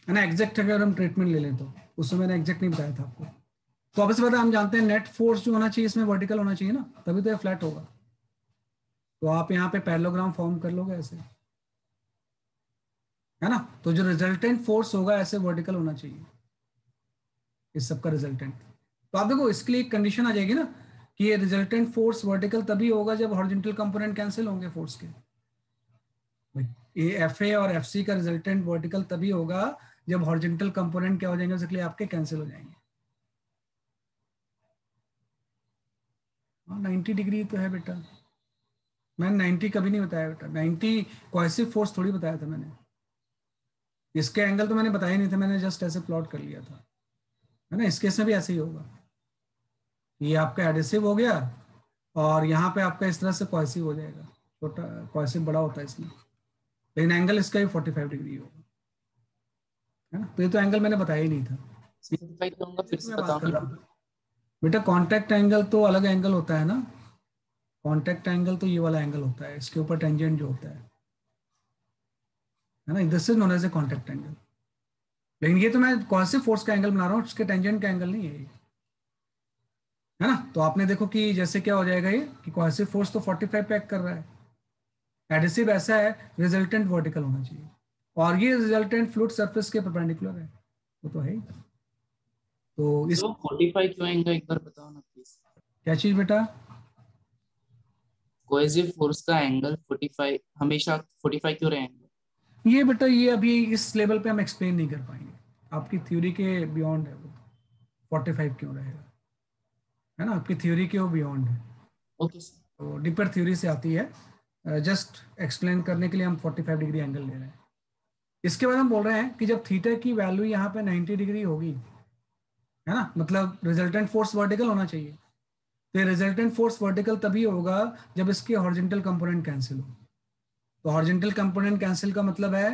[SPEAKER 1] ना। एग्जैक्ट अगर हम ट्रीटमेंट ले लें तो उसमें मैंने एग्जैक्ट नहीं बताया था आपको। तो अब से पता हम जानते हैं नेट फोर्स जो होना चाहिए इसमें वर्टिकल होना चाहिए ना, तभी तो ये फ्लैट होगा। तो आप यहाँ पे पैरेललोग्राम फॉर्म कर लोगे ऐसे, है ना। तो जो रिजल्टेंट फोर्स होगा ऐसे वर्टिकल होना चाहिए इस सब का रिजल्टेंट। तो आप देखो इसके लिए एक कंडीशन आ जाएगी ना कि ये रिजल्टेंट फोर्स वर्टिकल तभी होगा जब हॉरिजॉन्टल कंपोनेंट कैंसिल होंगे फोर्स के। ये एफ ए और एफ सी का रिजल्टेंट वर्टिकल तभी होगा जब हॉरिजॉन्टल कंपोनेंट क्या हो जाएंगे, इसलिए आपके कैंसिल हो जाएंगे। 90 डिग्री तो है बेटा, मैंने 90 कभी नहीं बताया बेटा, 90 कोहेसिव फोर्स थोड़ी बताया था मैंने। इसके एंगल तो मैंने बताया नहीं था, मैंने जस्ट ऐसे प्लॉट कर लिया था, है ना। इस केस में भी ऐसे ही होगा, ये आपका एडिसिव हो गया और यहाँ पे आपका इस तरह से कोहेसिव हो जाएगा, छोटा कोहेसिव बड़ा होता है इसमें, लेकिन एंगल इसका भी 45 डिग्री होगा, है ना। तो ये तो एंगल मैंने बताया ही नहीं था,
[SPEAKER 8] फिर से
[SPEAKER 1] मैं बात कर
[SPEAKER 8] बताऊंगा।
[SPEAKER 1] रहा हूँ बेटा। कॉन्टैक्ट एंगल तो अलग एंगल होता है ना, कॉन्टैक्ट एंगल तो ये वाला एंगल होता है, इसके ऊपर टेंजेंट जो होता है ना, this is known as a contact angle. लेकिन ये तो मैं कोहेसिव फोर्स का एंगल बना रहा हूँ, उसके टेंजेंट का एंगल नहीं है ये, है ना। तो आपने देखो कि जैसे क्या हो जाएगा ये कि कोहेसिव फोर्स तो 45 पे एक्ट कर रहा है, एडिसिव ऐसा है रिजल्टेंट वर्टिकल होना चाहिए, और ये रिजल्टेंट फ्लूइड सरफेस के परपेंडिकुलर है, वो तो है ही। तो इस
[SPEAKER 8] 45 क्यों आएगा एक बार बताओ ना प्लीज।
[SPEAKER 1] क्या चीज बेटा?
[SPEAKER 8] कोहेसिव फोर्स का एंगल 45 हमेशा 45 क्यों रहेगा?
[SPEAKER 1] ये बेटा ये अभी इस लेवल पे हम एक्सप्लेन नहीं कर पाएंगे, आपकी थ्योरी के बियॉन्ड है वो 45 क्यों रहेगा, है ना, आपकी थ्योरी के वो बियॉन्ड है।
[SPEAKER 8] ओके
[SPEAKER 1] तो डीपर थ्योरी से आती है, जस्ट एक्सप्लेन करने के लिए हम 45 डिग्री एंगल ले रहे हैं। इसके बाद हम बोल रहे हैं कि जब थीटा की वैल्यू यहाँ पे 90 डिग्री होगी, है ना, मतलब रिजल्टेंट फोर्स वर्टिकल होना चाहिए। तो ये रिजल्टेंट फोर्स वर्टिकल तभी होगा जब इसके हॉरिजॉन्टल कंपोनेंट कैंसिल हो। तो हॉरिजॉन्टल कंपोनेंट कैंसिल का मतलब है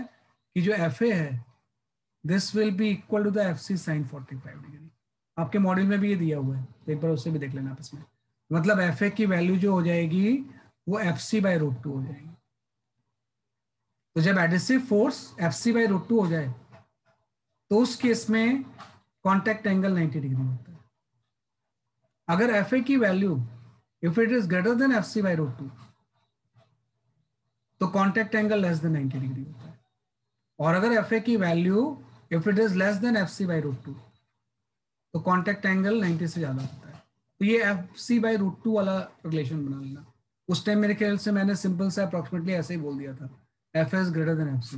[SPEAKER 1] कि जो एफ ए है this will be equal to the f c sine 45 degree. आपके मॉड्यूल में भी ये दिया हुआ है, तो एक बार उससे भी देख लेना आपस में। मतलब एफ ए की वैल्यू जो हो जाएगी वो एफ सी बाई रूट 2 हो जाएगी। तो जब adhesive force f c by root 2 हो जाए तो उस केस में कॉन्टैक्ट एंगल 90 डिग्री होता है। अगर एफ ए की value if it is greater than f c by root 2 तो contact angle less than 90 degree होता है, और अगर एफ ए की value if it is less than f c by root 2 तो कॉन्टैक्ट एंगल 90 से ज्यादा होता है। तो ये एफ सी बाई रूट 2 वाला रिलेशन बना लेना। उस टाइम मेरे ख्याल से मैंने सिंपल से अप्रोक्सीमेटली ऐसे ही बोल दिया था, f is greater than f c.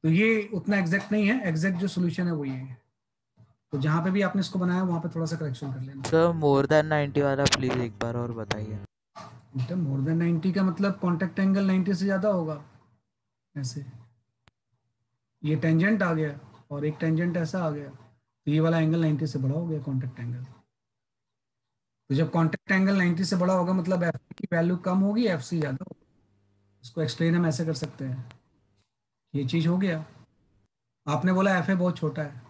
[SPEAKER 1] तो ये उतना एग्जैक्ट नहीं है, एग्जैक्ट जो सोल्यूशन है वो ये है। तो जहाँ पे भी आपने इसको बनाया वहाँ पे थोड़ा सा करेक्शन कर लेना।
[SPEAKER 6] सर मोर देन 90 वाला प्लीज एक बार और बताइए।
[SPEAKER 1] बेटा मोर देन 90 का मतलब कॉन्टेक्ट एंगल 90 से ज्यादा होगा, ऐसे। ये टेंजेंट आ गया और एक टेंजेंट ऐसा आ गया, तो ये वाला एंगल 90 से बड़ा हो गया कॉन्टेक्ट एंगल। तो जब कॉन्टेक्ट एंगल 90 से बड़ा होगा मतलब एफ की वैल्यू कम होगी, एफ सी ज्यादा होगी। इसको एक्सप्लेन हम ऐसे कर सकते हैं, ये चीज हो गया। आपने बोला एफ ए बहुत छोटा है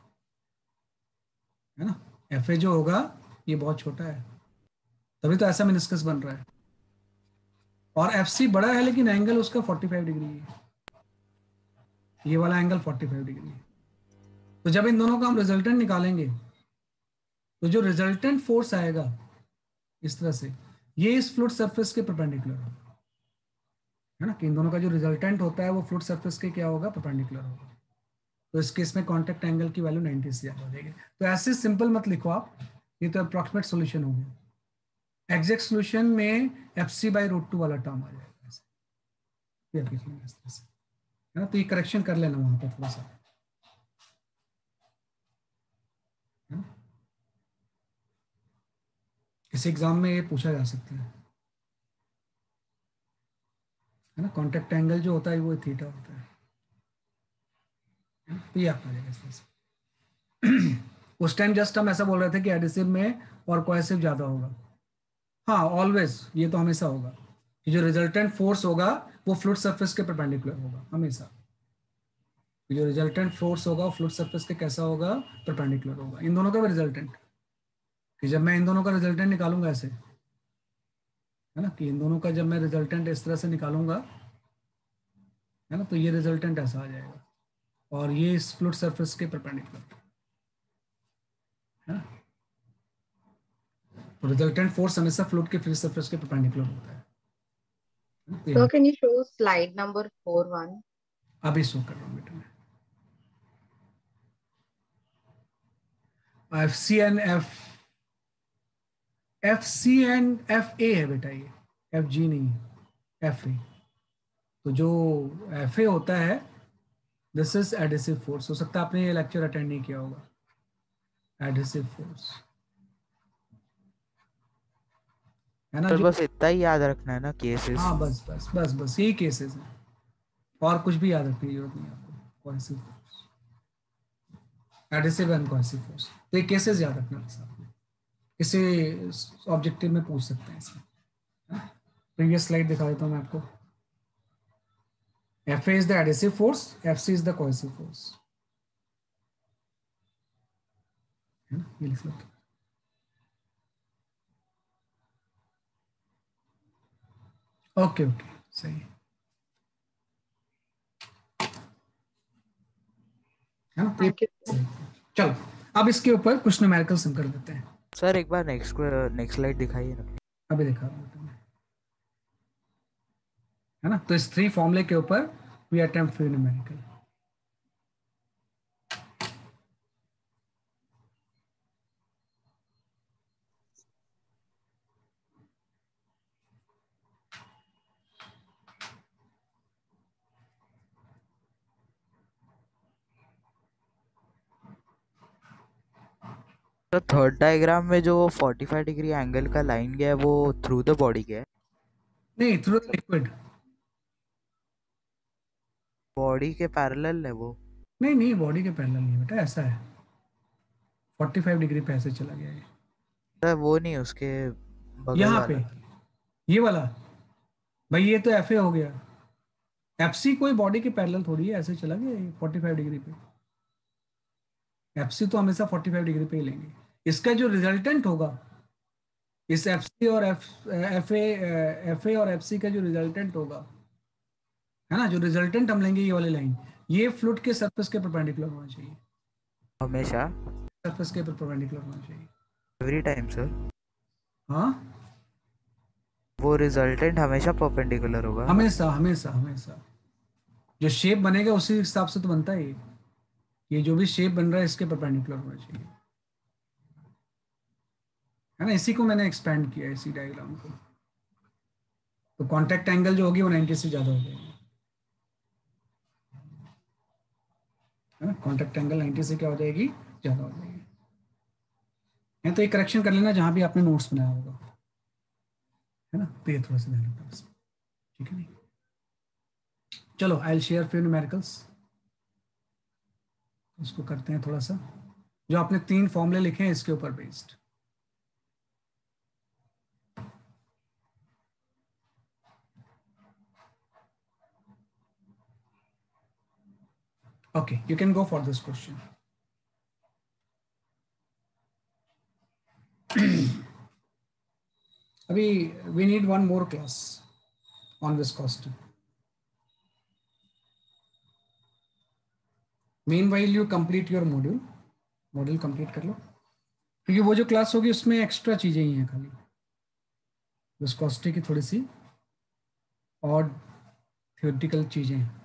[SPEAKER 1] ना, एफ ए जो होगा ये बहुत छोटा है, तभी तो ऐसा मेनिस्कस बन रहा है। और एफ सी बड़ा है लेकिन एंगल उसका 45 डिग्री है, ये वाला एंगल 45 डिग्री है। तो जब इन दोनों का हम रिजल्टेंट निकालेंगे तो जो रिजल्टेंट फोर्स आएगा इस तरह से, ये इस फ्लूइड सरफेस के परपेंडिकुलर होगा, है ना, कि इन दोनों का जो रिजल्टेंट होता है वो फ्लूइड सरफेस के क्या होगा, परपेंडिकुलर होगा। तो इस केस में कॉन्टेक्ट एंगल की वैल्यू 90 से ज्यादा हो जाएगी। तो ऐसे सिंपल मत लिखो आप, ये तो अप्रॉक्सीमेट सॉल्यूशन हो गया। एग्जैक्ट सॉल्यूशन में एफ सी बाई रूट 2 वाला टर्म आ जाएगा, ऐसे ये आप लिख लेंगे इस तरह से, है ना। तो ये करेक्शन कर लेना वहां पर थोड़ा सा, है ना। इस एग्जाम में ये पूछा जा सकता है ना, कॉन्टेक्ट एंगल जो होता है वो थीटा होता है, तो ये आप आ जाएगा इस तरह से। उस टाइम जस्ट हम ऐसा बोल रहे थे कि एडिसिव में और कोहेसिव ज्यादा होगा। हाँ ऑलवेज, ये तो हमेशा होगा कि जो रिजल्टेंट फोर्स होगा वो फ्लूइड सरफेस के परपेंडिकुलर होगा हमेशा। जो रिजल्टेंट फोर्स होगा वो फ्लूइड सरफेस के कैसा होगा, परपेंडिकुलर होगा। इन दोनों का भी रिजल्टेंट, कि जब मैं इन दोनों का रिजल्टेंट निकालूंगा ऐसे, है ना, कि इन दोनों का जब मैं रिजल्टेंट इस तरह से निकालूंगा, है ना, तो ये रिजल्टेंट ऐसा आ जाएगा और ये इस फ्लूइड सरफेस के परपेंडिकुलर, है ना। तो रिजल्टेंट फोर्स हमेशा फ्लूइड के फ्री सरफेस के परपेंडिकुलर होता है।
[SPEAKER 7] So can you show slide number 4.1?
[SPEAKER 1] अभी शो कर रहा हूँ बेटा मैं। F c and f c and f a है बेटा, ये एफ जी नहीं है, एफ ए। तो जो एफ ए होता है दिस इज एडिसिव फोर्स। हो सकता है आपने ये लेक्चर अटेंड नहीं किया होगा, एडिसिव फोर्स, है ना।
[SPEAKER 6] सर
[SPEAKER 1] जो
[SPEAKER 6] बस इतना ही याद रखना है ना, केसेस।
[SPEAKER 1] हाँ बस बस बस बस यही केसेस हैं, और कुछ भी याद रखने की जरूरत नहीं है आपको। Cohesive force, adhesive and cohesive force, तो ये केसेस याद रखना बस आपको, इसे ऑब्जेक्टिव में पूछ सकते हैं इसमें। प्रीवियस स्लाइड दिखा देता हूँ मैं आपको। F a is the adhesive force, f c is the cohesive force, है ना, ये लिख लो। ओके ओके सही है ना।
[SPEAKER 7] Thank you.
[SPEAKER 1] चलो अब इसके ऊपर कुछ न्यूमेरिकल्स हम कर देते हैं।
[SPEAKER 6] सर एक बार नेक्स्ट स्लाइड दिखाइए ना।
[SPEAKER 1] अभी दिखा रहा हूँ, है ना। तो इस 3 फॉर्मूले के ऊपर वी अटेम्प्ट फ्यू न्यूमेरिकल।
[SPEAKER 6] तो थर्ड डायग्राम में जो 45 डिग्री एंगल का लाइन गया है वो थ्रू द बॉडी गया है?
[SPEAKER 1] नहीं, थ्रू द लिक्विड।
[SPEAKER 6] बॉडी के पैरेलल है वो?
[SPEAKER 1] नहीं नहीं, बॉडी के पैरेलल नहीं बेटा, ऐसा है 45 डिग्री पे ऐसे चला गया है।
[SPEAKER 6] सर वो नहीं, उसके बगल
[SPEAKER 1] यहाँ
[SPEAKER 6] वाला।
[SPEAKER 1] पे ये वाला भाई, ये तो एफ ए हो गया। एफ सी कोई बॉडी के पैरेलल थोड़ी है, ऐसे चला गया ये 45 डिग्री पे। एफ सी तो हमेशा 45 डिग्री पे ही लेंगे। इसका जो रिजल्टेंट होगा, इस एफ सी और एफ ए और एफ सी का जो रिजल्टेंट होगा, है ना, जो रिजल्टेंट हम लेंगे ये वाली लाइन, ये फ्लूइड के सरफेस के परपेंडिकुलर होना चाहिए,
[SPEAKER 6] हमेशा
[SPEAKER 1] सरफेस के परपेंडिकुलर होना चाहिए
[SPEAKER 6] एवरी टाइम सर?
[SPEAKER 1] हाँ,
[SPEAKER 6] वो रिजल्टेंट हमेशा परपेंडिकुलर होगा?
[SPEAKER 1] हमेशा हमेशा हमेशा। जो शेप बनेगा उसी हिसाब से तो बनता है ये जो भी शेप बन रहा है इसके परपेंडिकुलर होना चाहिए, है ना। इसी को मैंने एक्सपेंड किया इसी डायग्राम को। तो कांटेक्ट एंगल जो होगी वो 90 से ज्यादा हो जाएगी, है ना। कांटेक्ट एंगल 90 से क्या हो जाएगी, ज्यादा हो जाएगी। तो ये करेक्शन कर लेना जहां भी आपने नोट्स बनाया होगा, है ना, तो ये थोड़ा सा ध्यान रखना बस, ठीक है नहीं। चलो I will share few numericals, इसको करते हैं थोड़ा सा, जो आपने 3 फॉर्मूले लिखे हैं इसके ऊपर based. Okay, you can go for this question. अभी we need one more class on viscosity. Meanwhile you complete your module. Module complete कर लो, क्योंकि वो जो क्लास होगी उसमें एक्स्ट्रा चीजें ही हैं, खाली विस्कोसिटी की थोड़ी सी और थियोरेटिकल चीजें हैं।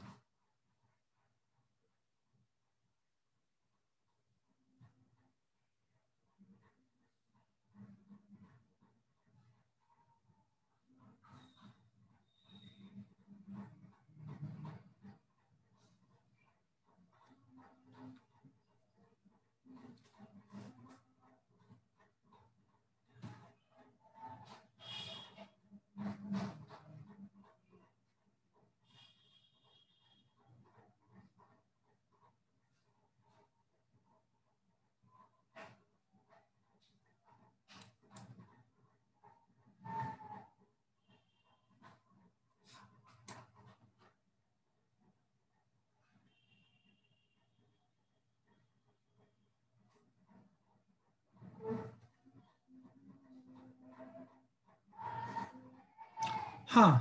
[SPEAKER 1] हाँ,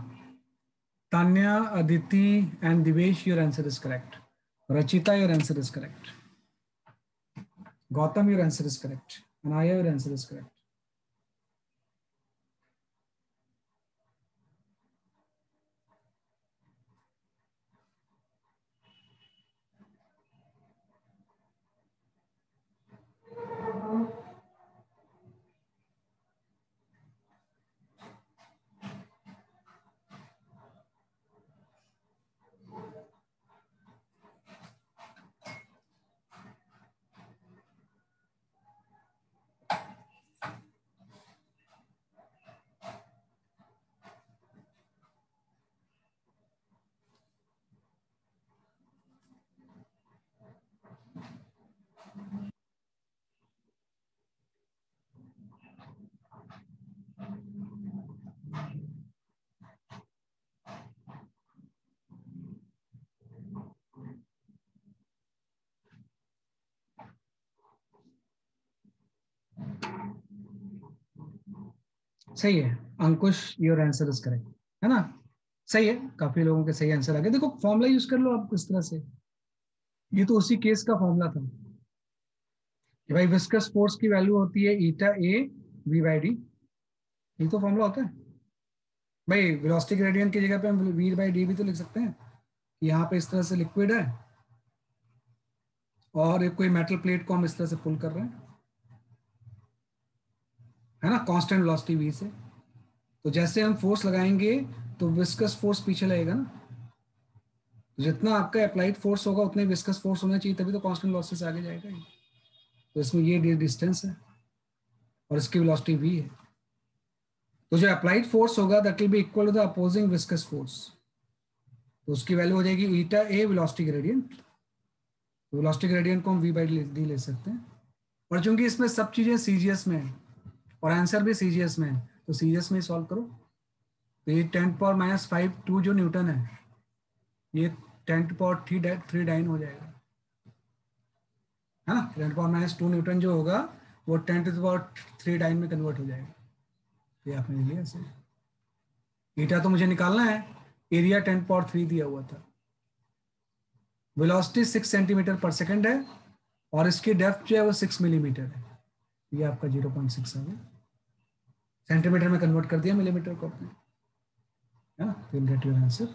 [SPEAKER 1] Tanya, Aditi, and Divesh, your answer is correct. Rachita, your answer is correct. Gautam, your answer is correct. Anaya, your answer is correct. सही है अंकुश, योर आंसर इज करेक्ट, है ना, सही है, काफी लोगों के सही आंसर आ गए। देखो फॉर्मूला यूज कर लो आप इस तरह से, ये तो उसी केस का फॉर्मूला था कि भाई विस्कस फोर्स की वैल्यू होती है ईटा ए वी बाई डी, ये तो फॉर्मूला होता है भाई। वेलोसिटी ग्रेडियंट की जगह पे हम वी बाई डी भी तो लिख सकते हैं, यहाँ पे इस तरह से लिक्विड है और एक कोई मेटल प्लेट को हम इस तरह से पुल कर रहे हैं, है ना, कांस्टेंट वेलोसिटी वी से। तो जैसे हम फोर्स लगाएंगे तो विस्कस फोर्स पीछे लगेगा ना, तो जितना आपका अप्लाइड फोर्स होगा उतने विस्कस फोर्स होना चाहिए, तभी तो कांस्टेंट वेलोसिटी से आगे जाएगा ये। तो इसमें ये डिस्टेंस है और इसकी वेलोसिटी वी है, तो जो अप्लाइड फोर्स होगा that will be equal to the opposing viscous force, तो उसकी वैल्यू हो जाएगी ईटा ए वेलोसिटी ग्रेडियंट। तो वेलोसिटी ग्रेडियंट को हम वी बाई डी ले सकते हैं, और चूंकि इसमें सब चीजें सीजीएस में है और आंसर भी सीजीएस में है, तो सीजीएस में सॉल्व करो। तो ये 10⁻⁵ 2 जो न्यूटन है ये 10⁻³ डाइन हो जाएगा, है ना, 10⁻⁻2 न्यूटन जो होगा वो 10⁻³ डाइन में कन्वर्ट हो जाएगा। ये आपने ले लिया ऐसे। ईटा तो मुझे निकालना है, एरिया 10⁻³ दिया हुआ था, वेलोसिटी 6 सेंटीमीटर पर सेकंड है और इसकी डेप्थ जो है वो 6 मिलीमीटर है, ये आपका 0.6 आ गया, सेंटीमीटर में कन्वर्ट कर दिया मिलीमीटर को अपने, है ना, विल गेट योर आंसर,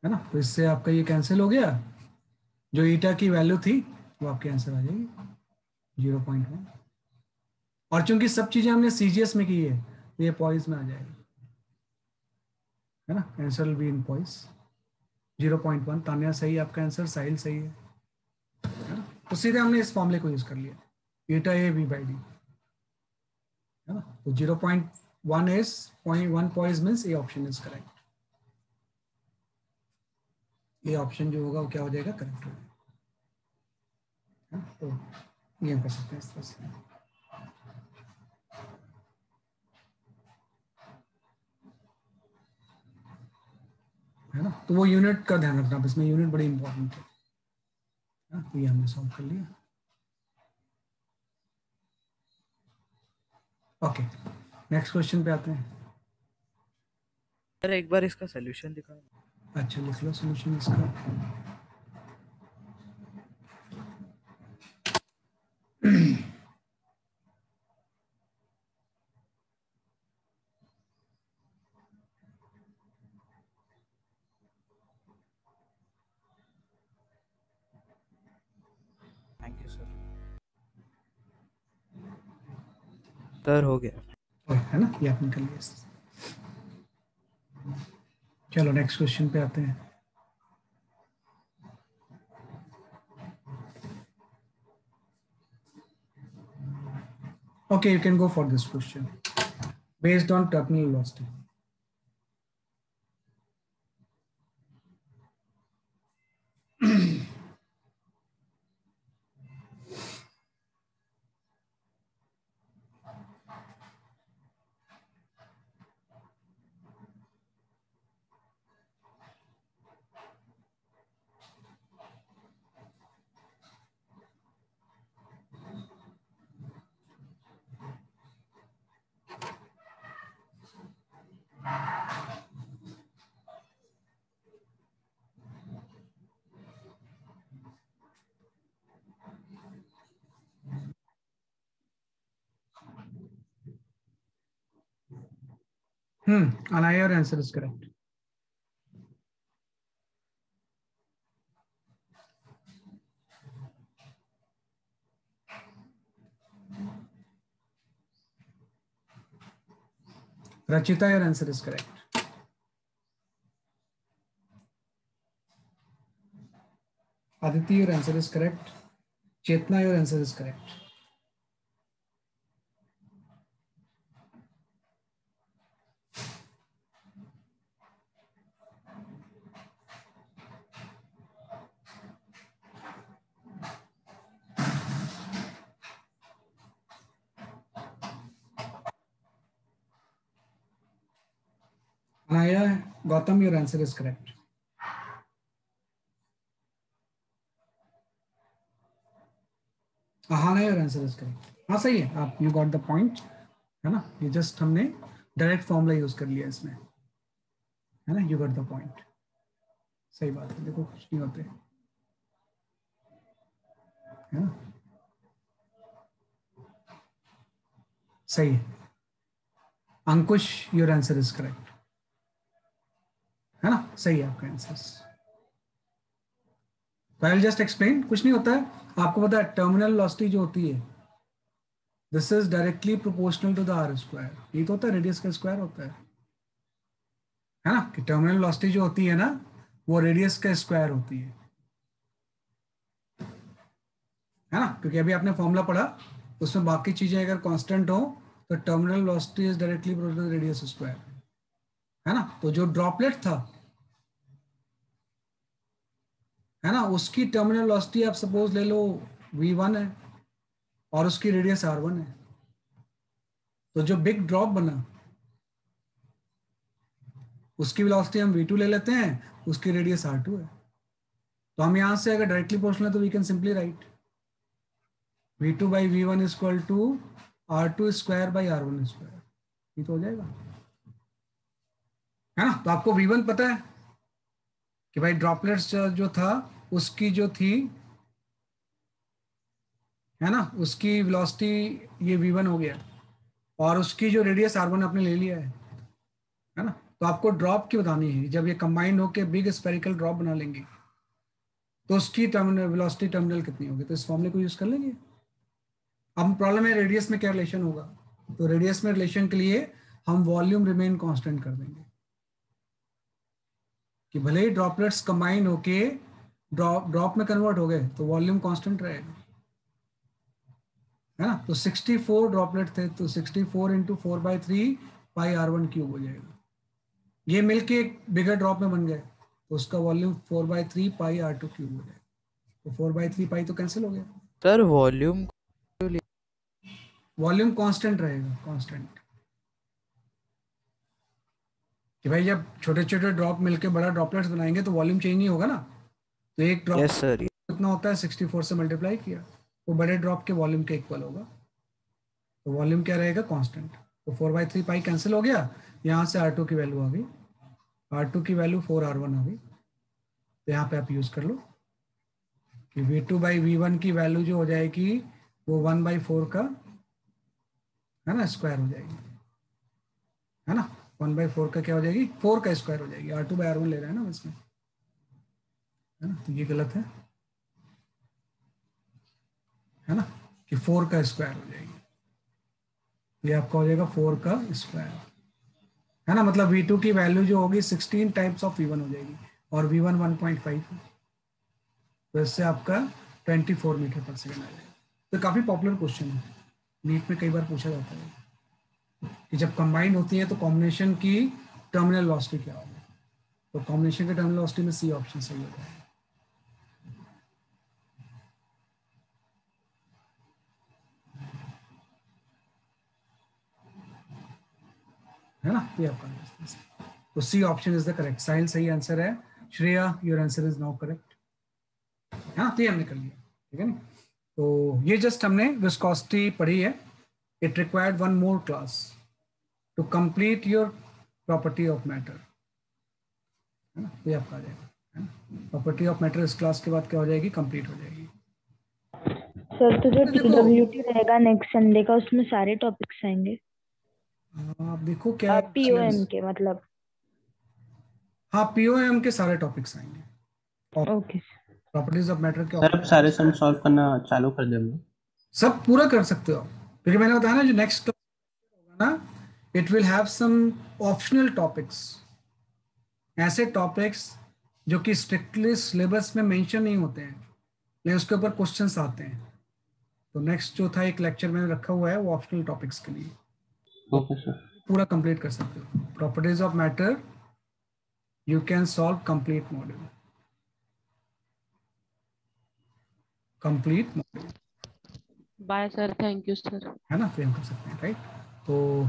[SPEAKER 1] है ना। तो इससे आपका ये कैंसिल हो गया, जो ईटा की वैल्यू थी वो आपके आंसर आ जाएगी 0.1, और चूंकि सब चीजें हमने सीजीएस में की है तो ये पॉइस में आ जाएगी, है ना, answer will be in poised 0.1। Tanya सही आपका आंसर, साहिल सही है ना? तो सीधे हमने इस फॉर्मूले को यूज कर लिया, ईटा ए वी बाई डी, है ना। तो 1 is 0.1 poise means A option is correct. ये ऑप्शन जो होगा वो क्या हो जाएगा, करेक्ट होगा। तो ये हम कर सकते हैं इस तरह से। है ना, तो वो यूनिट का ध्यान रखना, इसमें यूनिट बड़ी इंपॉर्टेंट है। तो ये हमने सॉल्व कर लिया। ओके, नेक्स्ट क्वेश्चन पे आते हैं।
[SPEAKER 6] सर एक बार इसका सोल्यूशन दिखाओ।
[SPEAKER 1] अच्छा, लिख लो सोल्यूशन इसका।
[SPEAKER 6] थैंक यू सर हो गया
[SPEAKER 1] है ना, ये आपने कर लिया। चलो नेक्स्ट क्वेश्चन पे आते हैं। Okay, you can go for this question based on terminal velocity. Anaya, your answer is correct. Rachita, your answer is correct. Aditi, your answer is correct. Chetna, your answer is correct. Anaya, Gautam, your answer is correct. Ahana, your answer is correct. हाँ सही है, आप you got the point, है ना, ये just हमने direct formula use कर लिया इसमें, है ना, you got the point। सही बात है, देखो कुछ नहीं होते, है ना, सही है। अंकुश, योर आंसर इज करेक्ट, है ना, सही है आपका आंसर। तो आई विल जस्ट एक्सप्लेन, कुछ नहीं होता है, आपको पता है टर्मिनल वेलोसिटी जो होती है, this is directly proportional to the r square. ये तो होता है रेडियस का स्क्वायर होता है ना, कि टर्मिनल वेलोसिटी जो होती है ना वो रेडियस का स्क्वायर होती है ना, क्योंकि अभी आपने फॉर्मूला पढ़ा, उसमें बाकी चीजें अगर कांस्टेंट हो तो terminal velocity is directly proportional to radius square, है ना। तो जो ड्रॉपलेट था, है ना, उसकी टर्मिनल वेलोसिटी आप सपोज ले लो v1 है और उसकी रेडियस r1 है, तो जो बिग ड्रॉप बना उसकी वेलोसिटी हम v2 ले लेते हैं, उसकी रेडियस r2 है। तो हम यहां से अगर डायरेक्टली प्रोपोर्शनल है तो we can simply write v2 by v1 is equal to r2 square by r1 square, ये तो हो जाएगा, है ना। तो आपको v1 पता है कि भाई ड्रॉपलेट्स जो था उसकी जो थी, है ना, उसकी वेलोसिटी ये v1 हो गया और उसकी जो रेडियस r1 आपने ले लिया है ना। तो आपको ड्रॉप की बतानी है, जब ये कंबाइन होकर बिग स्फेरिकल ड्रॉप बना लेंगे तो उसकी टर्मिनल वेलोसिटी टर्मिनल कितनी होगी, तो इस फॉर्मूले को यूज कर लेंगे। अब प्रॉब्लम है रेडियस में क्या रिलेशन होगा, तो रेडियस में रिलेशन के लिए हम वॉल्यूम रिमेन कांस्टेंट कर देंगे, कि भले ही ड्रॉपलेट्स कंबाइन होके ड्रॉप में कन्वर्ट हो गए तो वॉल्यूम कांस्टेंट रहेगा, है ना। तो 64 ड्रॉपलेट थे, तो 64 × 4/3 पाई R1 क्यूब हो जाएगा। ये मिलके एक बिगर ड्रॉप में बन गए तो उसका वॉल्यूम 4/3 पाई R2 क्यूब हो जाएगा। तो 4/3 पाई तो कैंसिल हो गया।
[SPEAKER 6] सर वॉल्यूम
[SPEAKER 1] वॉल्यूम कांस्टेंट रहेगा, कांस्टेंट, कि भाई जब छोटे छोटे ड्रॉप मिलके बड़ा ड्रॉपलेट्स बनाएंगे तो वॉल्यूम चेंज नहीं होगा ना। तो एक ड्रॉप
[SPEAKER 6] यस सर।
[SPEAKER 1] कितना होता है 64 से मल्टीप्लाई किया तो बड़े ड्रॉप के वॉल्यूम के इक्वल होगा। तो वॉल्यूम क्या रहेगा, कांस्टेंट। तो 4/3 पाई कैंसिल हो गया, यहाँ से R2 की वैल्यू आ गई, R2 की वैल्यू 4R1 आ गई। तो यहाँ पे आप यूज कर लो कि V2/V1 की वैल्यू जो हो जाएगी वो 1/4 का है ना स्क्वायर हो जाएगी, है ना। 1/4 का क्या हो जाएगी, 4 का स्क्वायर हो जाएगी। R2/R1 ले रहे हैं ना इसमें, है ना। तो ये गलत है ना, कि 4 का स्क्वायर हो जाएगी। ये आपका हो जाएगा 4 का स्क्वायर, है ना। मतलब V2 की वैल्यू जो होगी 16 टाइम्स ऑफ V1 हो जाएगी और V1 1.5 है। तो इससे आपका 24 मीटर पर सेकेंड आ जाएगा। तो काफ़ी पॉपुलर क्वेश्चन है, नीट में कई बार पूछा जाता है कि जब कंबाइंड होती है तो कॉम्बिनेशन की टर्मिनल वेलोसिटी क्या होगी। तो कॉम्बिनेशन के टर्मिनल वेलोसिटी में सी ऑप्शन सही हो जाएगा। है ना, ये आपका तो C option is the correct. Sahil सही आंसर है। Shreya your answer is now correct. हाँ, तो ये हमने कर लिया, ठीक है ना। तो ये जस्ट हमने विस्कोसिटी पढ़ी है। It required one more class to complete your property of matter, है ना। तो ये आपका आ जाएगा, प्रॉपर्टी ऑफ मैटर इस क्लास के बाद क्या हो जाएगी, कंप्लीट हो जाएगी।
[SPEAKER 10] सर तो जो TWT रहेगा नेक्स्ट संडे का उसमें सारे टॉपिक्स आएंगे।
[SPEAKER 1] आप देखो क्या
[SPEAKER 10] POM के मतलब।
[SPEAKER 1] हाँ, POM के सारे टॉपिक्स आएंगे।
[SPEAKER 10] ओके।
[SPEAKER 1] प्रॉपर्टीज ऑफ मैटर के
[SPEAKER 9] सर अब सारे सम सॉल्व करना चालू कर देंगे,
[SPEAKER 1] सब पूरा कर सकते हो, क्योंकि मैंने बताया ना जो नेक्स्ट होगा ना, it will have some optional topics, ऐसे टॉपिक्स जो कि स्ट्रिक्टली सिलेबस में मेंशन नहीं होते हैं लेकिन उसके ऊपर क्वेश्चंस आते हैं। तो नेक्स्ट जो था एक लेक्चर मैंने रखा हुआ है वो ऑप्शनल टॉपिक्स के लिए।
[SPEAKER 9] ओके सर,
[SPEAKER 1] पूरा कंप्लीट कर सकते हो। Properties of matter you can solve complete module, complete module.
[SPEAKER 11] Bye sir, thank you sir.
[SPEAKER 1] है ना, फ्रेम कर सकते हैं, राइट। तो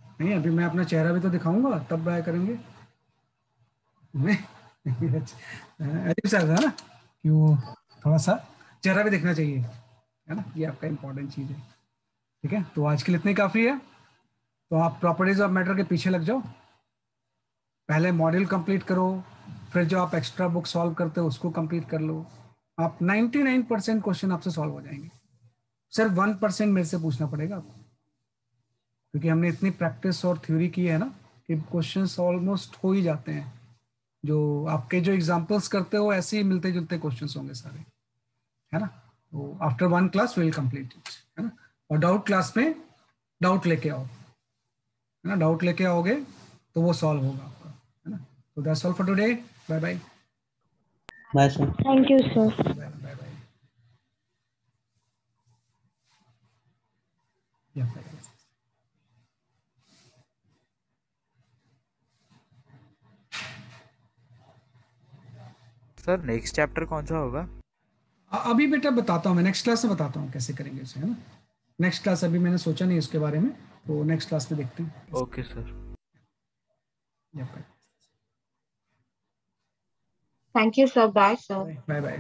[SPEAKER 1] नहीं, अभी मैं अपना चेहरा भी तो दिखाऊंगा तब बाय करेंगे। नहीं अजीब सा था ना कि वो थोड़ा सा चेहरा भी देखना चाहिए, है ना। ये आपका इंपॉर्टेंट चीज़ है, ठीक है। तो आज के लिए इतनी काफ़ी है। तो आप प्रॉपर्टीज ऑफ मैटर के पीछे लग जाओ, पहले मॉड्यूल कंप्लीट करो, फिर जो आप एक्स्ट्रा बुक सॉल्व करते हो उसको कंप्लीट कर लो। आप 99% क्वेश्चन आपसे सॉल्व हो जाएंगे। सिर्फ 1% मेरे से पूछना पड़ेगा आपको, क्योंकि हमने इतनी प्रैक्टिस और थ्योरी की है ना कि क्वेश्चंस ऑलमोस्ट हो ही जाते हैं। जो आपके जो एग्जांपल्स करते हो ऐसे ही मिलते जुलते क्वेश्चंस होंगे सारे, है ना। तो after 1 class will complete it, है ना। और डाउट क्लास में डाउट लेके आओ, है ना। डाउट लेके आओगे तो वो सॉल्व होगा आपका, है ना। तो that's all for today. Bye bye.
[SPEAKER 9] Bye sir.
[SPEAKER 10] Thank you sir.
[SPEAKER 1] Bye bye. या
[SPEAKER 6] सर नेक्स्ट चैप्टर कौन सा होगा?
[SPEAKER 1] अभी बेटा बताता हूँ मैं, नेक्स्ट क्लास में बताता हूँ कैसे करेंगे उसे, है ना। नेक्स्ट क्लास अभी मैंने सोचा नहीं उसके बारे में, तो नेक्स्ट क्लास में देखते हैं।
[SPEAKER 6] Okay sir.
[SPEAKER 7] Thank you, sir. Bye, sir.
[SPEAKER 1] Bye bye.